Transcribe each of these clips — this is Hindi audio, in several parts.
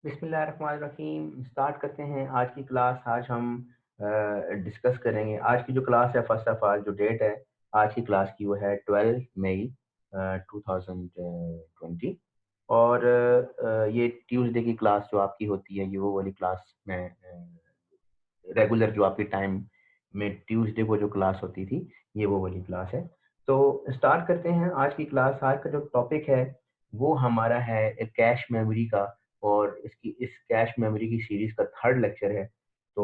बिस्मिल्लाहिर्रहमानिर्रहीम। स्टार्ट करते हैं आज की क्लास। आज हम डिस्कस करेंगे आज की जो क्लास है। फर्स्ट ऑफ ऑल जो डेट है आज की क्लास की वो है 12 मई 2020। और ये ट्यूसडे की क्लास जो आपकी होती है ये वो वाली क्लास में रेगुलर जो आपके टाइम में ट्यूसडे को जो क्लास होती थी ये वो वाली क्लास है। तो स्टार्ट करते हैं आज की क्लास। आज का जो टॉपिक है वो हमारा है एक कैश मेमोरी का, और इस कैश मेमोरी की सीरीज का थर्ड लेक्चर है। तो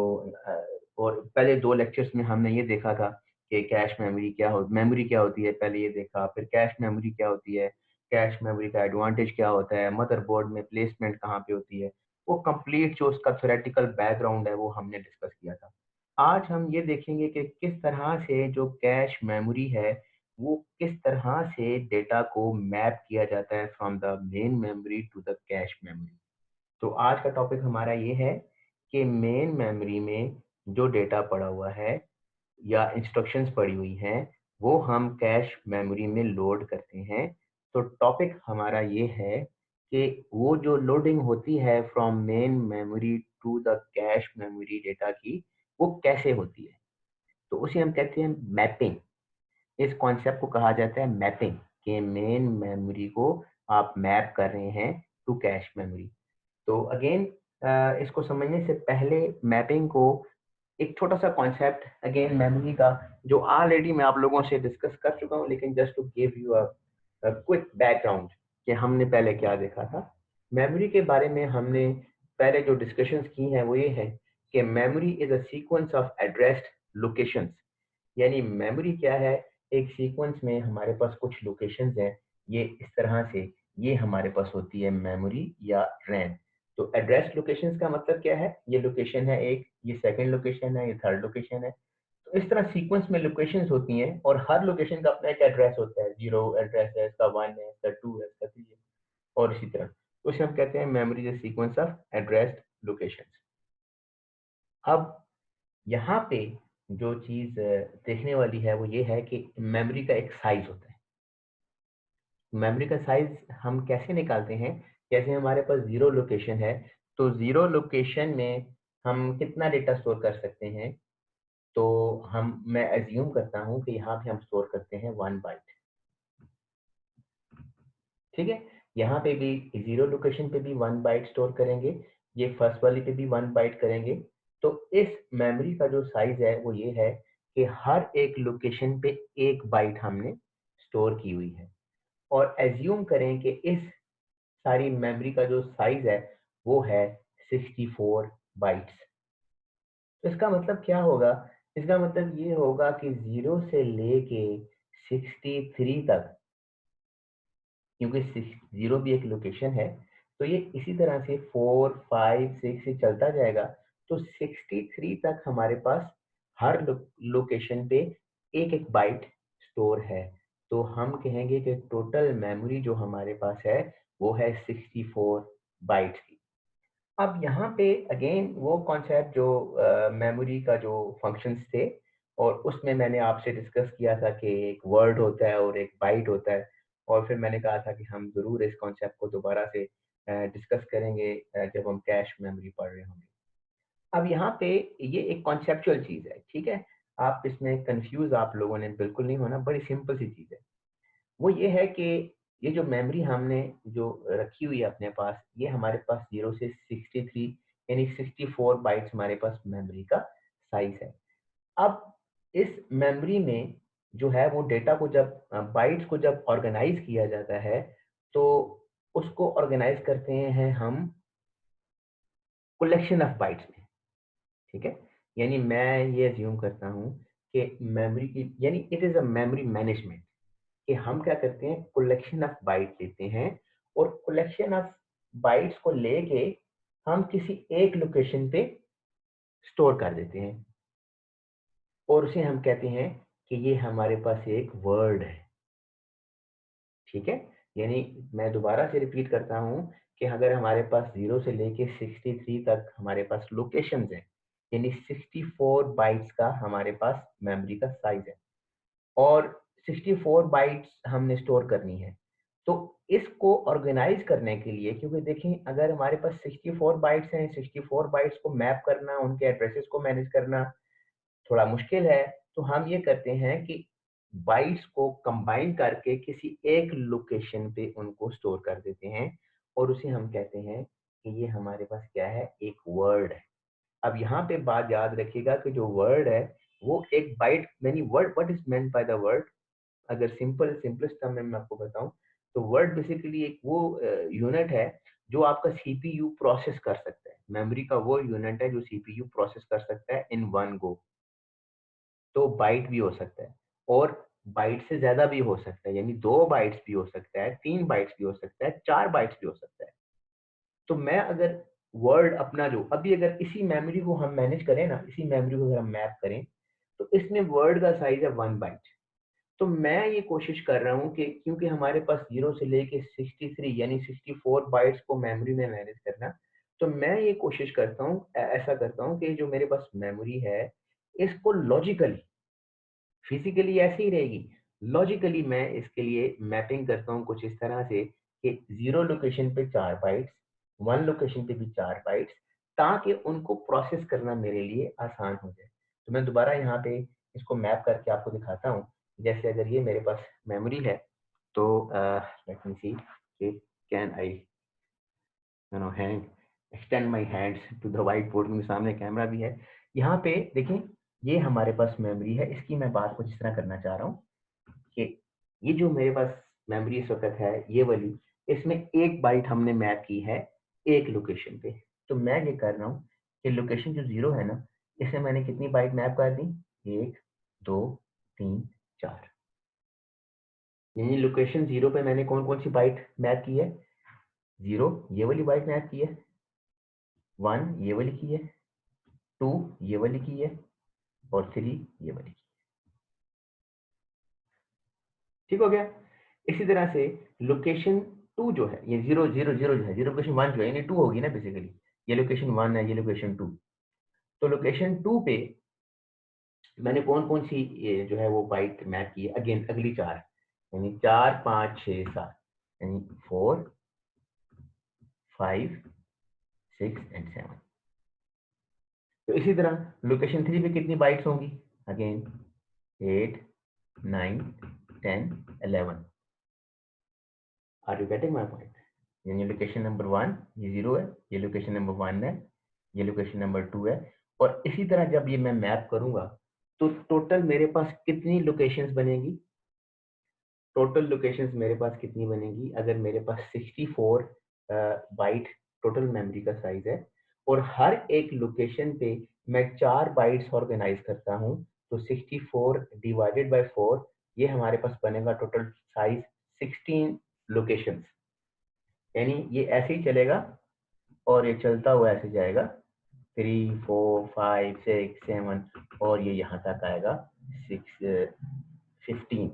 और पहले दो लेक्चर्स में हमने ये देखा था कि कैश मेमोरी क्या होती है, पहले ये देखा। फिर कैश मेमोरी क्या होती है, कैश मेमोरी का एडवांटेज क्या होता है, मदरबोर्ड में प्लेसमेंट कहाँ पे होती है, वो कंप्लीट जो उसका थ्योरेटिकल बैकग्राउंड है वो हमने डिस्कस किया था। आज हम ये देखेंगे कि किस तरह से जो कैश मेमोरी है वो किस तरह से डेटा को मैप किया जाता है from the main memory to the cache memory. तो आज का टॉपिक हमारा ये है कि मेन मेमोरी में जो डेटा पड़ा हुआ है या इंस्ट्रक्शंस पड़ी हुई हैं वो हम कैश मेमोरी में लोड करते हैं। तो टॉपिक हमारा ये है कि वो जो लोडिंग होती है from main memory to the cache memory data की वो कैसे होती है। तो उसे हम कहते हैं मैपिंग। इस कॉन्सेप्ट को कहा जाता है मैपिंग, कि मेन मेमोरी को आप मैप कर रहे हैं टू कैश मेमोरी। तो अगेन इसको समझने से पहले मैपिंग को एक छोटा सा कॉन्सेप्ट अगेन मेमोरी का जो ऑलरेडी मैं आप लोगों से डिस्कस कर चुका हूँ, लेकिन just to give you a quick background कि हमने पहले क्या देखा था। मेमोरी के बारे में हमने पहले जो डिस्कशंस की हैं वो ये है कि memory is a sequence of addressed locations. यानी मेमोरी क्या है, एक सीक्वेंस में हमारे पास कुछ लोकेशंस हैं। ये इस तरह से ये हमारे पास होती है मेमोरी या रैम। तो एड्रेस लोकेशंस का मतलब क्या है, ये लोकेशन है एक, ये सेकंड लोकेशन है, ये थर्ड लोकेशन है। तो इस तरह सीक्वेंस में लोकेशंस होती हैं और हर लोकेशन का अपना एक एड्रेस होता है। जीरो एड्रेस है, इसका वन है, इसका टू है, इसका थ्री है, और इसी तरह। तो इसे हम कहते हैं memory is sequence of addressed locations. अब यहाँ पे जो चीज देखने वाली है वो ये है कि मेमोरी का एक साइज होता है। मेमोरी का साइज हम कैसे निकालते हैं, जैसे हमारे पास जीरो लोकेशन है तो जीरो लोकेशन में हम कितना डेटा स्टोर कर सकते हैं। तो मैं एज्यूम करता हूँ कि यहाँ पे हम स्टोर करते हैं 1 बाइट। ठीक है, यहाँ पे भी जीरो लोकेशन पे भी 1 बाइट स्टोर करेंगे, ये फर्स्ट वाली पे भी 1 बाइट करेंगे। तो इस मेमोरी का जो साइज है वो ये है कि हर एक लोकेशन पे 1 बाइट हमने स्टोर की हुई है। और एज्यूम करें कि इस सारी मेमोरी का जो साइज है वो है 64 बाइट्स। तो इसका मतलब क्या होगा, इसका मतलब ये होगा कि जीरो से लेके 63 तक, क्योंकि जीरो भी एक लोकेशन है, तो ये इसी तरह से 4 5 6 से चलता जाएगा। तो 63 तक हमारे पास हर लोकेशन पे एक एक बाइट स्टोर है। तो हम कहेंगे कि टोटल मेमोरी जो हमारे पास है वो है 64 बाइट्स की। अब यहाँ पे अगेन वो कॉन्सेप्ट जो मेमोरी का जो फंक्शंस थे, और उसमें मैंने आपसे डिस्कस किया था कि एक वर्ड होता है और एक बाइट होता है। और फिर मैंने कहा था कि हम जरूर इस कॉन्सेप्ट को दोबारा से डिस्कस करेंगे जब हम कैश मेमोरी पढ़ रहे होंगे। अब यहाँ पे ये एक कॉन्सेप्चुअल चीज है, ठीक है। आप इसमें कंफ्यूज आप लोगों ने बिल्कुल नहीं होना, बड़ी सिंपल सी चीज है। वो ये है कि ये जो मेमोरी हमने जो रखी हुई है अपने पास, ये हमारे पास 0 से 63 यानी 64 बाइट्स हमारे पास मेमोरी का साइज है। अब इस मेमोरी में जो है वो डेटा को जब बाइट्स को जब ऑर्गेनाइज किया जाता है तो उसको ऑर्गेनाइज करते हैं हम कलेक्शन ऑफ बाइट्स में। ठीक है, यानी मैं ये अज्यूम करता हूँ कि मेमोरी की यानी it is a memory management, कि हम क्या करते हैं कलेक्शन ऑफ बाइट लेते हैं, और कलेक्शन ऑफ बाइट्स को लेके हम किसी एक लोकेशन पे स्टोर कर देते हैं, और उसे हम कहते हैं कि ये हमारे पास एक वर्ड है। ठीक है, यानी मैं दोबारा से रिपीट करता हूँ कि अगर हमारे पास 0 से लेके 63 तक हमारे पास लोकेशंस हैं, यानी 64 बाइट्स का हमारे पास मेमोरी का साइज है, और 64 बाइट्स हमने स्टोर करनी है। तो इसको ऑर्गेनाइज करने के लिए, क्योंकि देखें अगर हमारे पास 64 बाइट्स हैं, 64 बाइट्स को मैप करना, उनके एड्रेसेस को मैनेज करना थोड़ा मुश्किल है, तो हम ये करते हैं कि बाइट्स को कंबाइन करके किसी एक लोकेशन पे उनको स्टोर कर देते हैं और उसे हम कहते हैं कि ये हमारे पास क्या है, एक वर्ड है। अब यहाँ पे बात याद रखिएगा कि जो वर्ड है वो एक बाइट, यानी word, what is meant by the word, अगर सिंपलेस्ट टर्म में मैं आपको बताऊं तो वर्ड बेसिकली एक वो यूनिट है जो आपका सीपीयू प्रोसेस कर सकता है। मेमोरी का वो यूनिट है जो सीपीयू प्रोसेस कर सकता है इन वन गो। तो बाइट भी हो सकता है और बाइट से ज्यादा भी हो सकता है, यानी 2 बाइट्स भी हो सकता है, 3 बाइट्स भी हो सकता है, 4 बाइट्स भी हो सकता है। तो मैं अगर वर्ड अपना जो अभी अगर इसी मेमोरी को हम मैनेज करें ना, इसी मेमोरी को अगर हम मैप करें तो इसमें वर्ड का साइज है 1 बाइट। तो मैं ये कोशिश कर रहा हूँ कि क्योंकि हमारे पास 0 से लेके 63 यानी 64 बाइट्स को मेमोरी में मैनेज करना, तो मैं ये कोशिश करता हूँ, ऐसा करता हूँ कि जो मेरे पास मेमोरी है इसको लॉजिकली, फिजिकली ऐसे ही रहेगी, लॉजिकली मैं इसके लिए मैपिंग करता हूँ कुछ इस तरह से कि 0 लोकेशन पे 4 बाइट्स, 1 लोकेशन पे भी 4 बाइट्स, ताकि उनको प्रोसेस करना मेरे लिए आसान हो जाए। तो मैं दोबारा यहाँ पे इसको मैप करके आपको दिखाता हूँ। जैसे अगर ये मेरे पास मेमोरी है तो लेट मी सी कि can I hand extend my hands to the white board, मेरे सामने कैमरा भी है। यहाँ पे देखें ये हमारे पास मेमोरी है, इसकी मैं बात कुछ इस तरह करना चाह रहा हूँ कि ये जो मेरे पास मेमोरी इस वक्त है ये वाली, इसमें 1 बाइट हमने मैप की है एक लोकेशन पे। तो मैं ये कर रहा हूँ कि लोकेशन जो 0 है ना, इसे मैंने कितनी बाइट मैप कर दी, 1 2 3 4, यानी लोकेशन 0 पे मैंने कौन कौन सी बाइट मैप की है, 0 ये वाली बाइट मैप की है, 1 ये वाली की है, 2 ये वाली की है और 3 ये वाली की। ठीक हो गया। इसी तरह से लोकेशन 2 जो है, ये 0 0 0 जो है, 0 लोकेशन 1 जो है, यानी 2 होगी ना बेसिकली, ये लोकेशन 1 है, ये लोकेशन 2। तो लोकेशन 2 पे मैंने कौन कौन सी ये जो है वो बाइट मैप की है, अगेन अगली 4, यानी 4 5 6 7, यानी 4 5 6 एंड 7। तो इसी तरह लोकेशन 3 पे कितनी बाइट्स होंगी, again 8 9 10 11। Are you getting my point? यानी लोकेशन नंबर 1 ये 0 है, ये लोकेशन नंबर 1 है, ये लोकेशन नंबर 2 है। और इसी तरह जब ये मैं मैप करूंगा तो टोटल मेरे पास कितनी लोकेशंस बनेगी, टोटल लोकेशंस मेरे पास कितनी बनेगी, अगर मेरे पास 64 बाइट टोटल मेमोरी का साइज है और हर एक लोकेशन पे मैं 4 बाइट्स ऑर्गेनाइज करता हूँ, तो 64 डिवाइडेड बाय 4, ये हमारे पास बनेगा टोटल साइज 16 लोकेशंस। यानी ये ऐसे ही चलेगा और ये चलता हुआ ऐसे जाएगा 3 4 5 6 7 और ये यहाँ तक आएगा 6 15,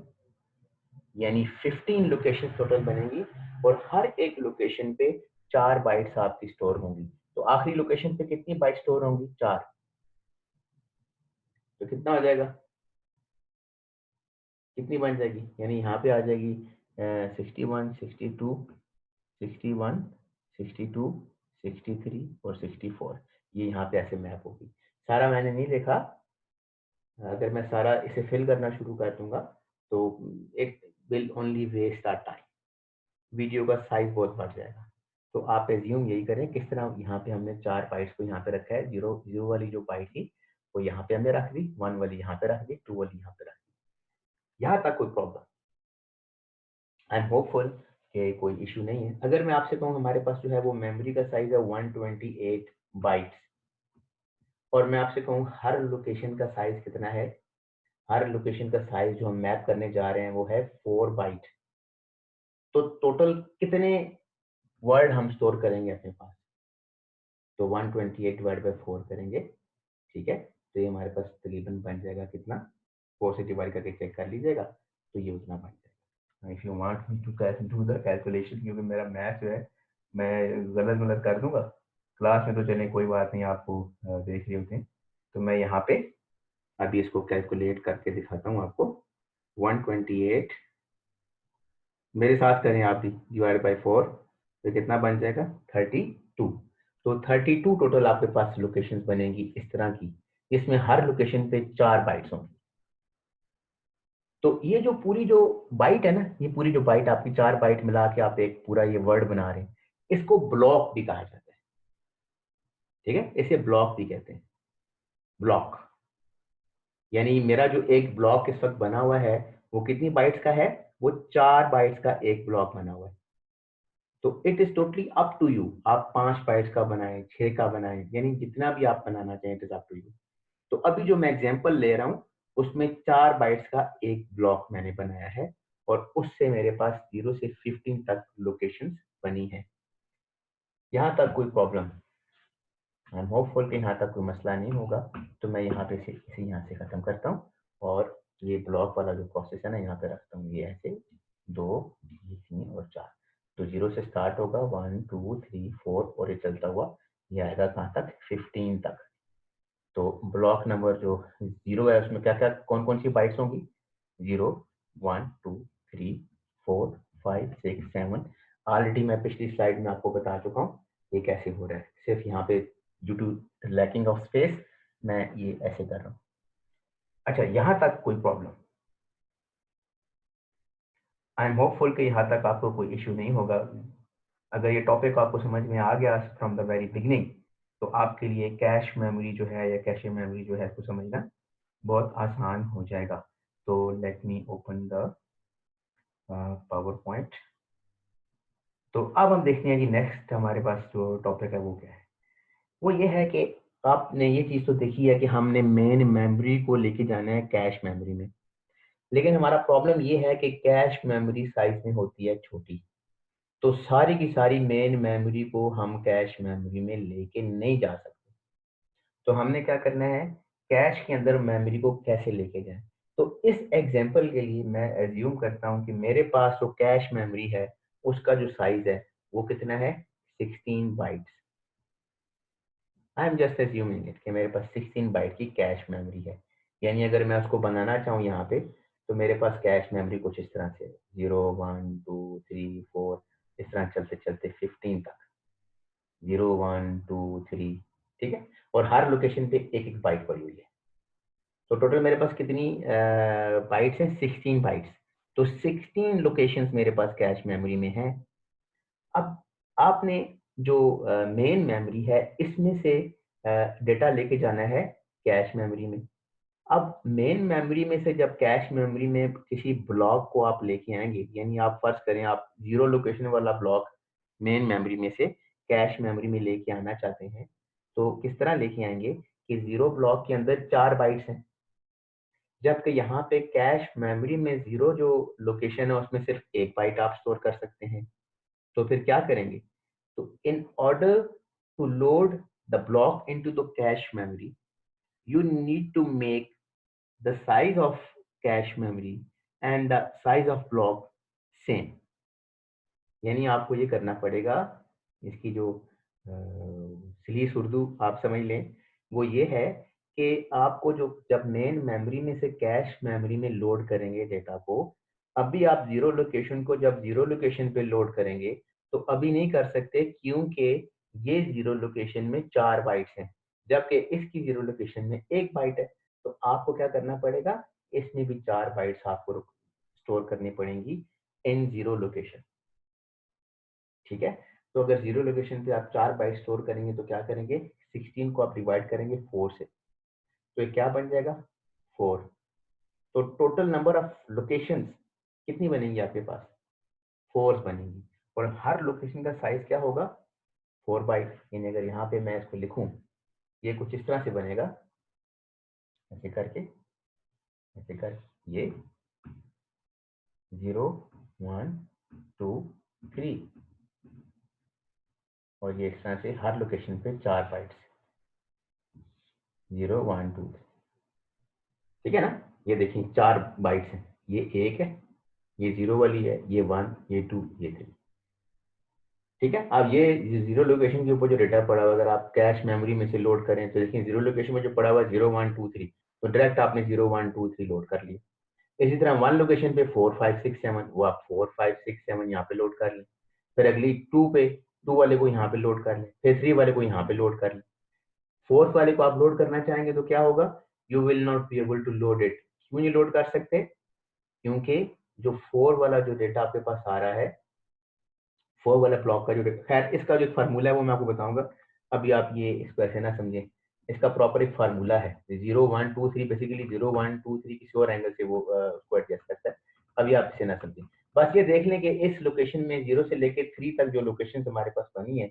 यानी 15 लोकेशन टोटल बनेंगी और हर एक लोकेशन पे 4 बाइट्स आपकी स्टोर होंगी। तो आखिरी लोकेशन पे कितनी बाइट स्टोर होंगी, 4। तो कितना हो जाएगा, कितनी बन जाएगी, यानी यहाँ पे आ जाएगी 61 62 61 62 63 और 64। ये यहाँ पे ऐसे मैप होगी। सारा मैंने नहीं देखा, अगर मैं सारा इसे फिल करना शुरू कर दूंगा तो it will only waste our time, video का साइज बहुत बढ़ जाएगा। तो आप एज्यूम यही करें, किस तरह यहाँ पे हमने 4 बाइट्स को यहाँ पे रखा है, 0 वाली जो बाइट थी वो यहाँ पे हमने रख दी, 1 वाली यहाँ पे रख दी, 2 वाली यहाँ पे रख दी। यहाँ तक कोई प्रॉब्लम, आई एम होपफुल कि कोई इशू नहीं है। अगर मैं आपसे कहूँ हमारे पास जो है वो मेमोरी का साइज है 128 बाइट्स और मैं आपसे कहूँ हर लोकेशन का साइज कितना है, हर लोकेशन का साइज जो हम मैप करने जा रहे हैं वो है 4 बाइट, तो टोटल कितने वर्ड हम स्टोर करेंगे अपने पास, तो 128 डिवाइड बाय 4 करेंगे। ठीक है, तो ये हमारे पास तकरीबन बन जाएगा कितना, 4 से डिवाइड करके चेक कर लीजिएगा, तो ये उतना बन जाएगा। If you want me to do the calculation, क्योंकि मेरा मैथ जो है मैं गलत गलत कर दूंगा, क्लास में तो चले कोई बात नहीं, आपको देख रहे होते हैं। तो मैं यहाँ पे अभी इसको कैलकुलेट करके दिखाता हूँ आपको। 128 मेरे साथ करें आप भी, डिवाइड बाई 4 तो कितना बन जाएगा 32। तो 32 टोटल आपके पास लोकेशंस बनेगी इस तरह की, इसमें हर लोकेशन पे 4 बाइट्स होंगी। तो ये जो पूरी जो बाइट है ना, ये पूरी जो बाइट आपकी 4 बाइट मिला के आप एक पूरा ये वर्ड बना रहे हैं, इसको ब्लॉक भी कहा जाता है। ठीक है, इसे ब्लॉक भी कहते हैं, ब्लॉक। यानी मेरा जो एक ब्लॉक इस वक्त बना हुआ है वो कितनी बाइट्स का है, वो 4 बाइट्स का एक ब्लॉक बना हुआ है। तो it is totally up to you, आप 5 बाइट्स का बनाएं, 6 का बनाएं, यानी जितना भी आप बनाना चाहें, it is up to you. तो अभी जो मैं एग्जांपल ले रहा हूँ उसमें 4 बाइट्स का एक ब्लॉक मैंने बनाया है, और उससे मेरे पास 0 से 15 तक लोकेशंस बनी है। यहाँ तक कोई प्रॉब्लम? आई एम होपफुल कि यहाँ तक कोई मसला नहीं होगा। तो मैं यहाँ पे इसे यहाँ से खत्म करता हूँ, और ये ब्लॉक वाला जो प्रोसेस है ना यहाँ पे रखता हूँ, ये ऐसे 2, 3 और 4। तो 0 से स्टार्ट होगा, 1 2 3 4, और ये चलता हुआ ये आएगा कहाँ तक, 15 तक। तो ब्लॉक नंबर जो 0 है उसमें क्या क्या कौन कौन सी बाइट्स होंगी, 0 1 2 3 4 5 6 7। ऑलरेडी मैं पिछली स्लाइड में आपको बता चुका हूँ ये कैसे हो रहा है, सिर्फ यहाँ पे due to lacking of space मैं ये ऐसे कर रहा हूँ। अच्छा, यहाँ तक कोई प्रॉब्लम? आई एम होपफुल कि यहाँ तक आपको कोई इश्यू नहीं होगा। अगर ये टॉपिक आपको समझ में आ गया फ्रॉम द वेरी बिगनिंग, तो आपके लिए कैश मेमोरी जो है या कैशे मेमोरी जो है इसको समझना बहुत आसान हो जाएगा। तो let me open the power point. तो अब हम देखते हैं कि नेक्स्ट हमारे पास जो टॉपिक है वो क्या है। वो ये है कि आपने ये चीज़ तो देखी है कि हमने मेन मेमोरी को लेके जाना है कैश मेमोरी में, लेकिन हमारा प्रॉब्लम ये है कि कैश मेमोरी साइज में होती है छोटी। तो सारी की सारी मेन मेमोरी को हम कैश मेमोरी में लेके नहीं जा सकते। तो हमने क्या करना है, कैश के अंदर मेमोरी को कैसे लेके जाएं। तो इस एग्जांपल के लिए मैं एज्यूम करता हूं कि मेरे पास जो कैश मेमोरी है उसका जो साइज है वो कितना है, 16 bytes. I am just assuming it कि मेरे पास 16 बाइट की कैश मेमोरी है। यानी अगर मैं उसको बनाना चाहूँ यहाँ पे, तो मेरे पास कैश मेमोरी कुछ इस तरह से 0 1 2 3 4, इस तरह चलते चलते 15 तक, 0 1 2 3। ठीक है, और हर लोकेशन पे एक एक बाइट पड़ी हुई है। तो टोटल मेरे पास कितनी बाइट्स हैं, 16 बाइट्स। तो 16 लोकेशंस मेरे पास कैश मेमोरी में है। अब आपने जो मेन मेमोरी है इसमें से डेटा लेके जाना है कैश मेमोरी में। अब मेन मेमोरी में से जब कैश मेमोरी में किसी ब्लॉक को आप लेके आएंगे, यानी आप फर्ज करें आप 0 लोकेशन वाला ब्लॉक मेन मेमोरी में से कैश मेमोरी में लेके आना चाहते हैं, तो किस तरह लेके आएंगे कि 0 ब्लॉक के अंदर 4 बाइट्स हैं, जबकि यहाँ पे कैश मेमोरी में 0 जो लोकेशन है उसमें सिर्फ एक बाइट आप स्टोर कर सकते हैं। तो फिर क्या करेंगे, तो in order to load the block into the cache memory, you need to make the size of cache memory and the size of block same। यानी आपको ये करना पड़ेगा, इसकी जो सलीस उर्दू आप समझ लें वो ये है कि आपको जो जब मेन मेमोरी में से कैश मेमोरी में लोड करेंगे डेटा को, अभी आप 0 लोकेशन को जब 0 लोकेशन पे लोड करेंगे तो अभी नहीं कर सकते, क्योंकि ये 0 लोकेशन में 4 बाइट्स हैं, जबकि इसकी 0 लोकेशन में 1 बाइट है। तो आपको क्या करना पड़ेगा, इसमें भी 4 बाइट्स आपको स्टोर करनी पड़ेंगी इन 0 लोकेशन। ठीक है, तो अगर 0 लोकेशन पे आप 4 बाइट स्टोर करेंगे तो क्या करेंगे, 16 को आप डिवाइड करेंगे 4 से, तो ये क्या बन जाएगा, 4। तो टोटल नंबर ऑफ लोकेशंस कितनी बनेंगी आपके पास, 4 बनेंगी, और हर लोकेशन का साइज क्या होगा, 4 बाइट। यानी अगर यहाँ पे मैं इसको लिखूं, ये कुछ इस तरह से बनेगा, ऐसे करके, ऐसे कर, ये 0 1 2 3, और ये इस तरह से हर लोकेशन पे 4 बाइट्स, 0 1 2 3। ठीक है ना, ये देखिए 4 बाइट्स हैं, ये 1 है, ये 0 वाली है, ये 1, ये 2, ये 3। ठीक है, अब ये 0 लोकेशन के ऊपर जो डेटा पड़ा हुआ, अगर आप कैश मेमोरी में से लोड करें तो देखिए 0 लोकेशन में जो पड़ा हुआ है 0 1 2 3, तो डायरेक्ट आपने 0 1 2 3 लोड कर लिया। इसी तरह वन लोकेशन पे 4 5 6 7, वो आप 4 5 6 7 यहाँ पे लोड कर लें। फिर अगली टू पे, टू वाले को यहाँ पे लोड कर लें, फिर थ्री वाले को यहाँ पे लोड कर लें। फोर्थ वाले को आप लोड करना चाहेंगे तो क्या होगा, you will not be able to load it. क्यों नहीं लोड कर सकते? क्योंकि जो फोर वाला जो डेटा आपके पास आ रहा है, फोर वाला ब्लॉक का जो डेटा, खैर इसका जो फार्मूला है वो मैं आपको बताऊंगा, अभी आप ये इसको ऐसे ना समझें। इसका प्रॉपर एक फार्मूला है, 0 1 2 3, बेसिकली 0 1 2 3 किसी और एंगल से वो उसको एडजस्ट करता है। अभी आप इसे ना समझें, बस ये देख लें कि इस लोकेशन में 0 से लेके 3 तक जो लोकेशन हमारे पास बनी है,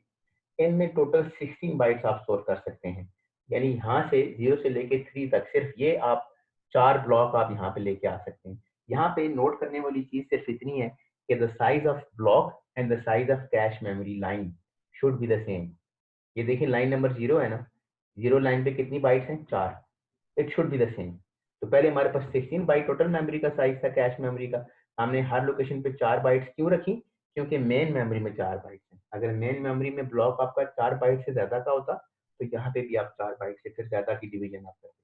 इनमें टोटल 16 बाइट्स आप स्टोर कर सकते हैं। यानी यहाँ से 0 से लेके 3 तक सिर्फ ये आप 4 ब्लॉक आप यहाँ पे लेके आ सकते हैं। यहाँ पे नोट करने वाली चीज सिर्फ इतनी है कि the size of block and the size of cache memory line should be the same. ये देखिए लाइन नंबर 0 है ना, 0 लाइन पे कितनी बाइट्स हैं? 4। It should be the same. तो पहले हमारे पास 16 बाइट टोटल मेमोरी का साइज था कैश मेमोरी का, हमने हर लोकेशन पे 4 बाइट्स क्यों रखी? क्योंकि मेन मेमोरी में 4 बाइट्स हैं। अगर मेन मेमोरी में ब्लॉक आपका 4 बाइट से ज्यादा का होता तो यहाँ पे भी आप 4 बाइट से फिर ज्यादा की डिवीजन आप करते।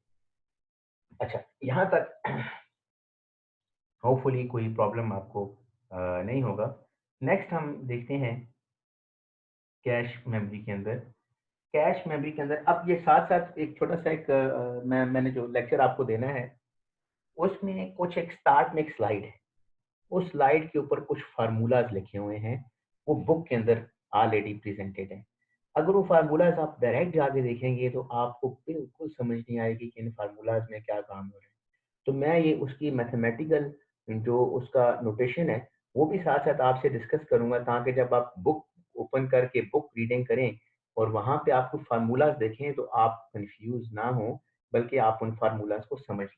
अच्छा, यहाँ तक होपफुली कोई प्रॉब्लम आपको नहीं होगा। नेक्स्ट हम देखते हैं कैश मेमोरी के अंदर। कैश मेमोरी के अंदर अब ये साथ साथ एक छोटा सा एक मैंने जो लेक्चर आपको देना है उसमें कुछ एक स्टार्ट में एक स्लाइड है, उस स्लाइड के ऊपर कुछ फार्मूलाज लिखे हुए हैं, वो बुक के अंदर ऑलरेडी प्रेजेंटेड है। अगर वो फार्मूलाज आप डायरेक्ट जाके देखेंगे तो आपको बिल्कुल समझ नहीं आएगी कि इन फार्मूलाज में क्या काम हो रहा है। तो मैं ये उसकी मैथमेटिकल जो उसका नोटेशन है वो भी साथ साथ आपसे डिस्कस करूंगा, ताकि जब आप बुक ओपन करके बुक रीडिंग करें और वहां पे आपको फार्मूलाज देखें तो आप कंफ्यूज ना हो, बल्कि आप उन फार्मूलाज को समझ लें।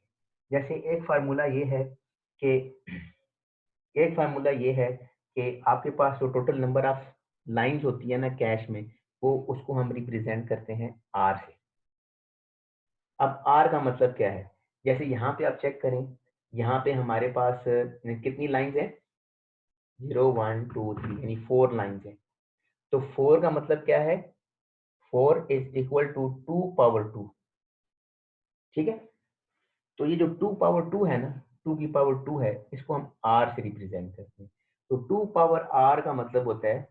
जैसे एक फार्मूला ये है कि एक फार्मूला ये है कि आपके पास जो टोटल नंबर ऑफ लाइंस होती है ना कैश में, वो उसको हम रिप्रेजेंट करते हैं आर से। अब आर का मतलब क्या है? जैसे यहाँ पे आप चेक करें, यहाँ पे हमारे पास कितनी लाइंस हैं? 0 1 2 3 यानी 4 लाइंस हैं। तो 4 का मतलब क्या है? 4 इज इक्वल टू 2 पावर 2। ठीक है, तो ये जो 2 पावर 2 है ना, 2 की पावर 2 है, इसको हम आर से रिप्रेजेंट करते हैं। तो 2 पावर आर का मतलब होता है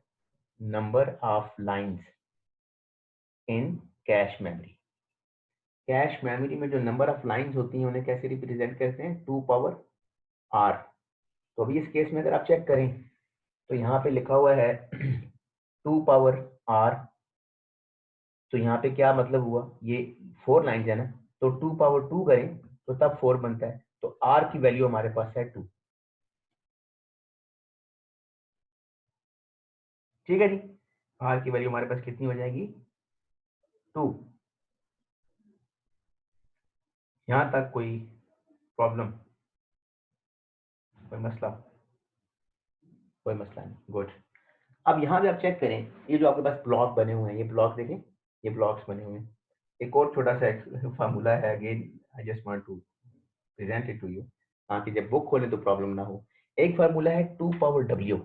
number of lines in cache memory. Cache memory में जो नंबर ऑफ लाइंस होती हैं उन्हें कैसे रिप्रेजेंट करते हैं? 2 पावर आर। तो अभी इस केस में अगर आप चेक करें तो यहाँ पे लिखा हुआ है 2 पावर आर। तो यहाँ पे क्या मतलब हुआ? ये 4 लाइंस है ना, तो 2 पावर 2 करें तो तब 4 बनता है। तो आर की वैल्यू हमारे पास है 2। ठीक है जी, आर की वैल्यू हमारे पास कितनी हो जाएगी? 2। यहाँ तक कोई प्रॉब्लम, कोई मसला? कोई मसला नहीं, गुड। अब यहाँ पे आप चेक करें, ये जो आपके पास ब्लॉक बने हुए हैं, ये ब्लॉक देखें, ये ब्लॉक्स बने हुए हैं। एक और छोटा सा फार्मूला है, again I just want to present it to you, ताकि जब बुक खोले तो प्रॉब्लम ना हो। एक फार्मूला है 2 पावर डब्ल्यू।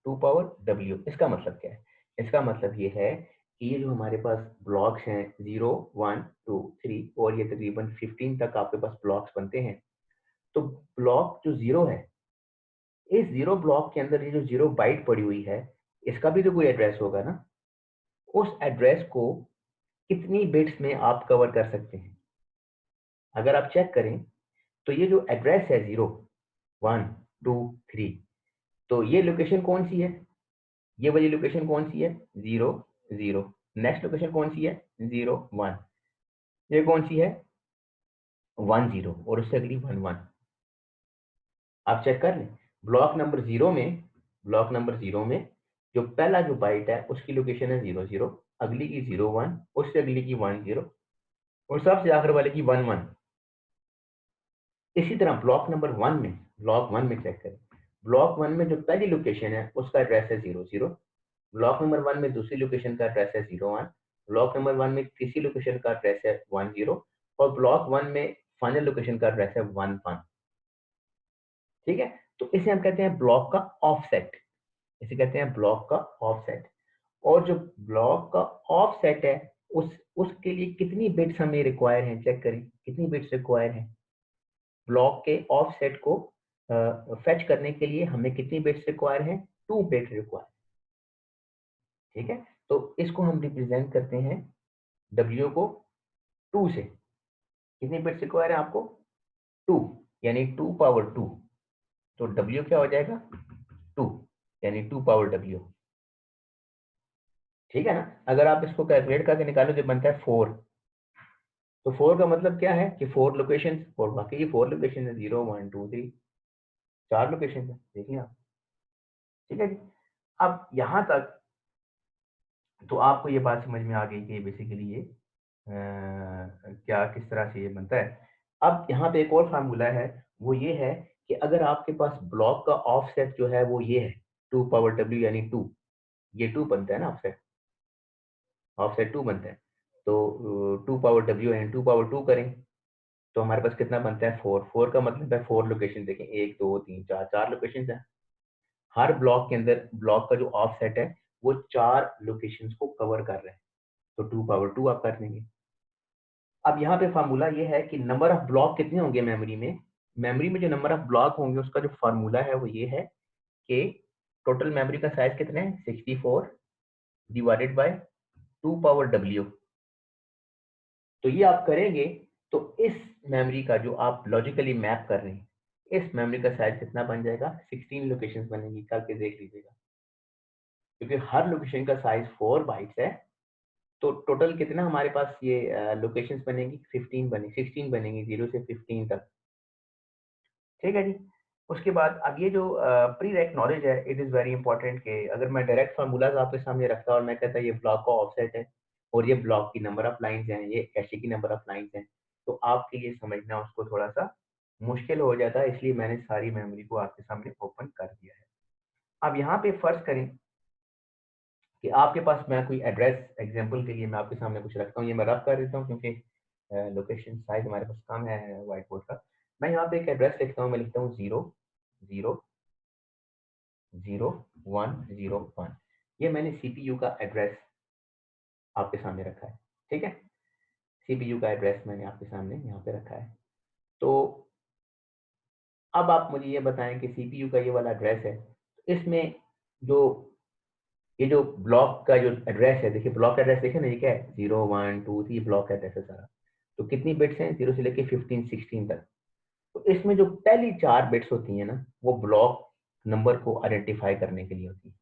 2 पावर डब्ल्यू, इसका मतलब क्या है? इसका मतलब ये है कि ये जो हमारे पास ब्लॉक्स हैं 0 1 2 3 और ये तकरीबन 15 तक आपके पास ब्लॉक्स बनते हैं। तो ब्लॉक जो 0 है, इस 0 ब्लॉक के अंदर ये जो 0 बाइट पड़ी हुई है, इसका भी तो कोई एड्रेस होगा ना। उस एड्रेस को कितनी बिट्स में आप कवर कर सकते हैं? अगर आप चेक करें तो ये जो एड्रेस है 0 1 2 3, तो ये लोकेशन कौन सी है? ये वाली लोकेशन कौन सी है? 0 0। नेक्स्ट लोकेशन कौन सी है? 0 1। ये कौन सी है? 1 0, और उससे अगली 1 1। आप चेक कर लें, ब्लॉक नंबर 0 में, ब्लॉक नंबर 0 में जो पहला जो बाइट है उसकी लोकेशन है 0 0, अगली की 0 1, उससे अगली की 1 0 और सबसे आखिर वाले की 1 1। इसी तरह ब्लॉक 1 में चेक करें, ब्लॉक 1 में जो पहली लोकेशन है उसका एड्रेस है 0 0। ब्लॉक नंबर 1 में दूसरी लोकेशन का एड्रेस है 0 1। ब्लॉक नंबर 1 में तीसरी लोकेशन का एड्रेस है 1 0। और ब्लॉक 1 में फाइनल लोकेशन का एड्रेस है 1 1। ठीक है, तो इसे हम कहते हैं ब्लॉक का ऑफसेट। इसे कहते हैं ब्लॉक का ऑफसेट। और जो ब्लॉक का ऑफसेट है, उसके लिए कितनी बिट्स हमें रिक्वायर है? चेक करें कितनी बिट्स रिक्वायर है। ब्लॉक के ऑफसेट को फेच करने के लिए हमें कितनी बिट्स रिक्वायर है? 2 बिट रिक्वायर। ठीक है, तो इसको हम रिप्रेजेंट करते हैं W को 2 से। कितनी बिट्स रिक्वायर है आपको? 2, यानी 2 पावर 2। तो W क्या हो जाएगा? 2, यानी 2 पावर W। ठीक है ना? अगर आप इसको कैलकुलेट करके निकालो जो बनता है 4। तो 4 का मतलब क्या है कि 4 लोकेशन, और बाकी ये 4 लोकेशन है, 0 1 2 3, 4 लोकेशन है, देखिए आप। ठीक है जी। अब यहाँ तक तो आपको ये बात समझ में आ गई कि बेसिकली ये क्या किस तरह से ये बनता है। अब यहाँ पे एक और फार्मूला है, वो ये है कि अगर आपके पास ब्लॉक का ऑफसेट जो है वो ये है 2 पावर W, यानी 2, ये 2 बनता है ना, ऑफसेट, ऑफसेट 2 बनता है। तो 2 पावर W यानी 2 पावर 2 करें तो हमारे पास कितना बनता है? 4। 4 का मतलब है 4 लोकेशन, देखें 1 2 3 4, 4 लोकेशन है। हर ब्लॉक के अंदर ब्लॉक का जो ऑफसेट है वो 4 लोकेशंस को कवर कर रहे हैं, तो 2 पावर 2 आप कर लेंगे। अब यहाँ पे फार्मूला ये है कि नंबर ऑफ ब्लॉक कितने होंगे मेमोरी में। मेमोरी में जो नंबर ऑफ ब्लॉक होंगे उसका जो फार्मूला है वो ये है कि टोटल मेमोरी का साइज कितना है? 64 डिवाइडेड बाय 2 पावर W। तो ये आप करेंगे तो इस मेमोरी का जो आप लॉजिकली मैप कर रहे हैं, इस मेमोरी का साइज कितना बन जाएगा? 16 लोकेशंस बनेगी, करके देख लीजिएगा। क्योंकि हर लोकेशन का साइज 4 बाइट्स है, तो टोटल कितना हमारे पास ये लोकेशंस बनेगी? 15 बनेगी, 16 बनेगी, 0 से 15 तक। ठीक है जी। उसके बाद अब ये जो प्री रेक नॉलेज है, इट इज़ वेरी इंपॉर्टेंट कि अगर मैं डायरेक्ट फार्मूलाज आपके सामने रखता और मैं कहता ये ब्लॉक का ऑफसेट है और ये ब्लॉक की नंबर ऑफ लाइंस हैं, ये कैशे की नंबर ऑफ लाइंस हैं, तो आपके लिए समझना उसको थोड़ा सा मुश्किल हो जाता है, इसलिए मैंने सारी मेमोरी को आपके सामने ओपन कर दिया है। अब यहाँ पे फर्ज करें कि आपके पास मैं कोई एड्रेस, एग्जांपल के लिए मैं आपके सामने कुछ रखता हूँ, ये मैं रब कर देता हूँ क्योंकि लोकेशन साइज हमारे पास कम है व्हाइट बोर्ड का। मैं यहाँ पे एक एड्रेस लिखता हूँ, मैं लिखता हूँ 0 0 0 1 0 1। ये मैंने CPU का एड्रेस आपके सामने रखा है। ठीक है, CPU का एड्रेस मैंने आपके सामने यहाँ पे रखा है। तो अब आप मुझे ये बताएं कि CPU का ये वाला एड्रेस है, इसमें जो ये जो ब्लॉक का जो एड्रेस है, देखिए ब्लॉक एड्रेस देखिए ना, ये क्या है? 0 1 2 3 ब्लॉक एड्रेस है सारा। तो कितनी बिट्स हैं? 0 से लेके 15 16 तक। तो इसमें जो पहली 4 बिट्स होती हैं ना, वो ब्लॉक नंबर को आइडेंटिफाई करने के लिए होती है,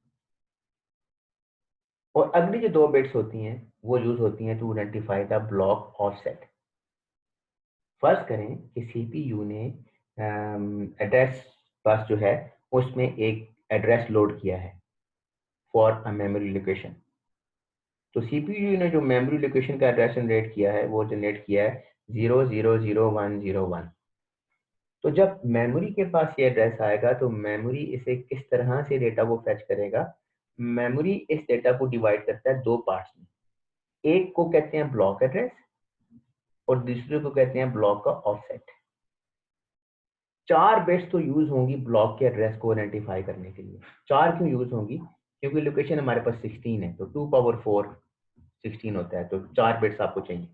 और अगली जो 2 बिट्स होती हैं वो यूज होती हैं to identify the block offset. फर्ज करें कि CPU ने एड्रेस बस जो है उसमें एक एड्रेस लोड किया है फॉर अ मेमोरी लोकेशन। तो CPU ने जो मेमोरी लोकेशन का एड्रेस जनरेट किया है वो जनरेट किया है 0 0 0 1 0 1। तो जब मेमोरी के पास ये एड्रेस आएगा तो मेमोरी इसे किस तरह से डेटा को फेच करेगा? मेमोरी इस डेटा को डिवाइड करता है 2 पार्ट्स में। एक को कहते हैं ब्लॉक एड्रेस और दूसरे को कहते हैं ब्लॉक का ऑफसेट। 4 बिट्स तो यूज होंगी ब्लॉक के एड्रेस को आइडेंटिफाई करने के लिए। 4 क्यों यूज होंगी? क्योंकि लोकेशन हमारे पास 16 है, तो 2 पावर 4 16 होता है, तो 4 बिट्स आपको चाहिए।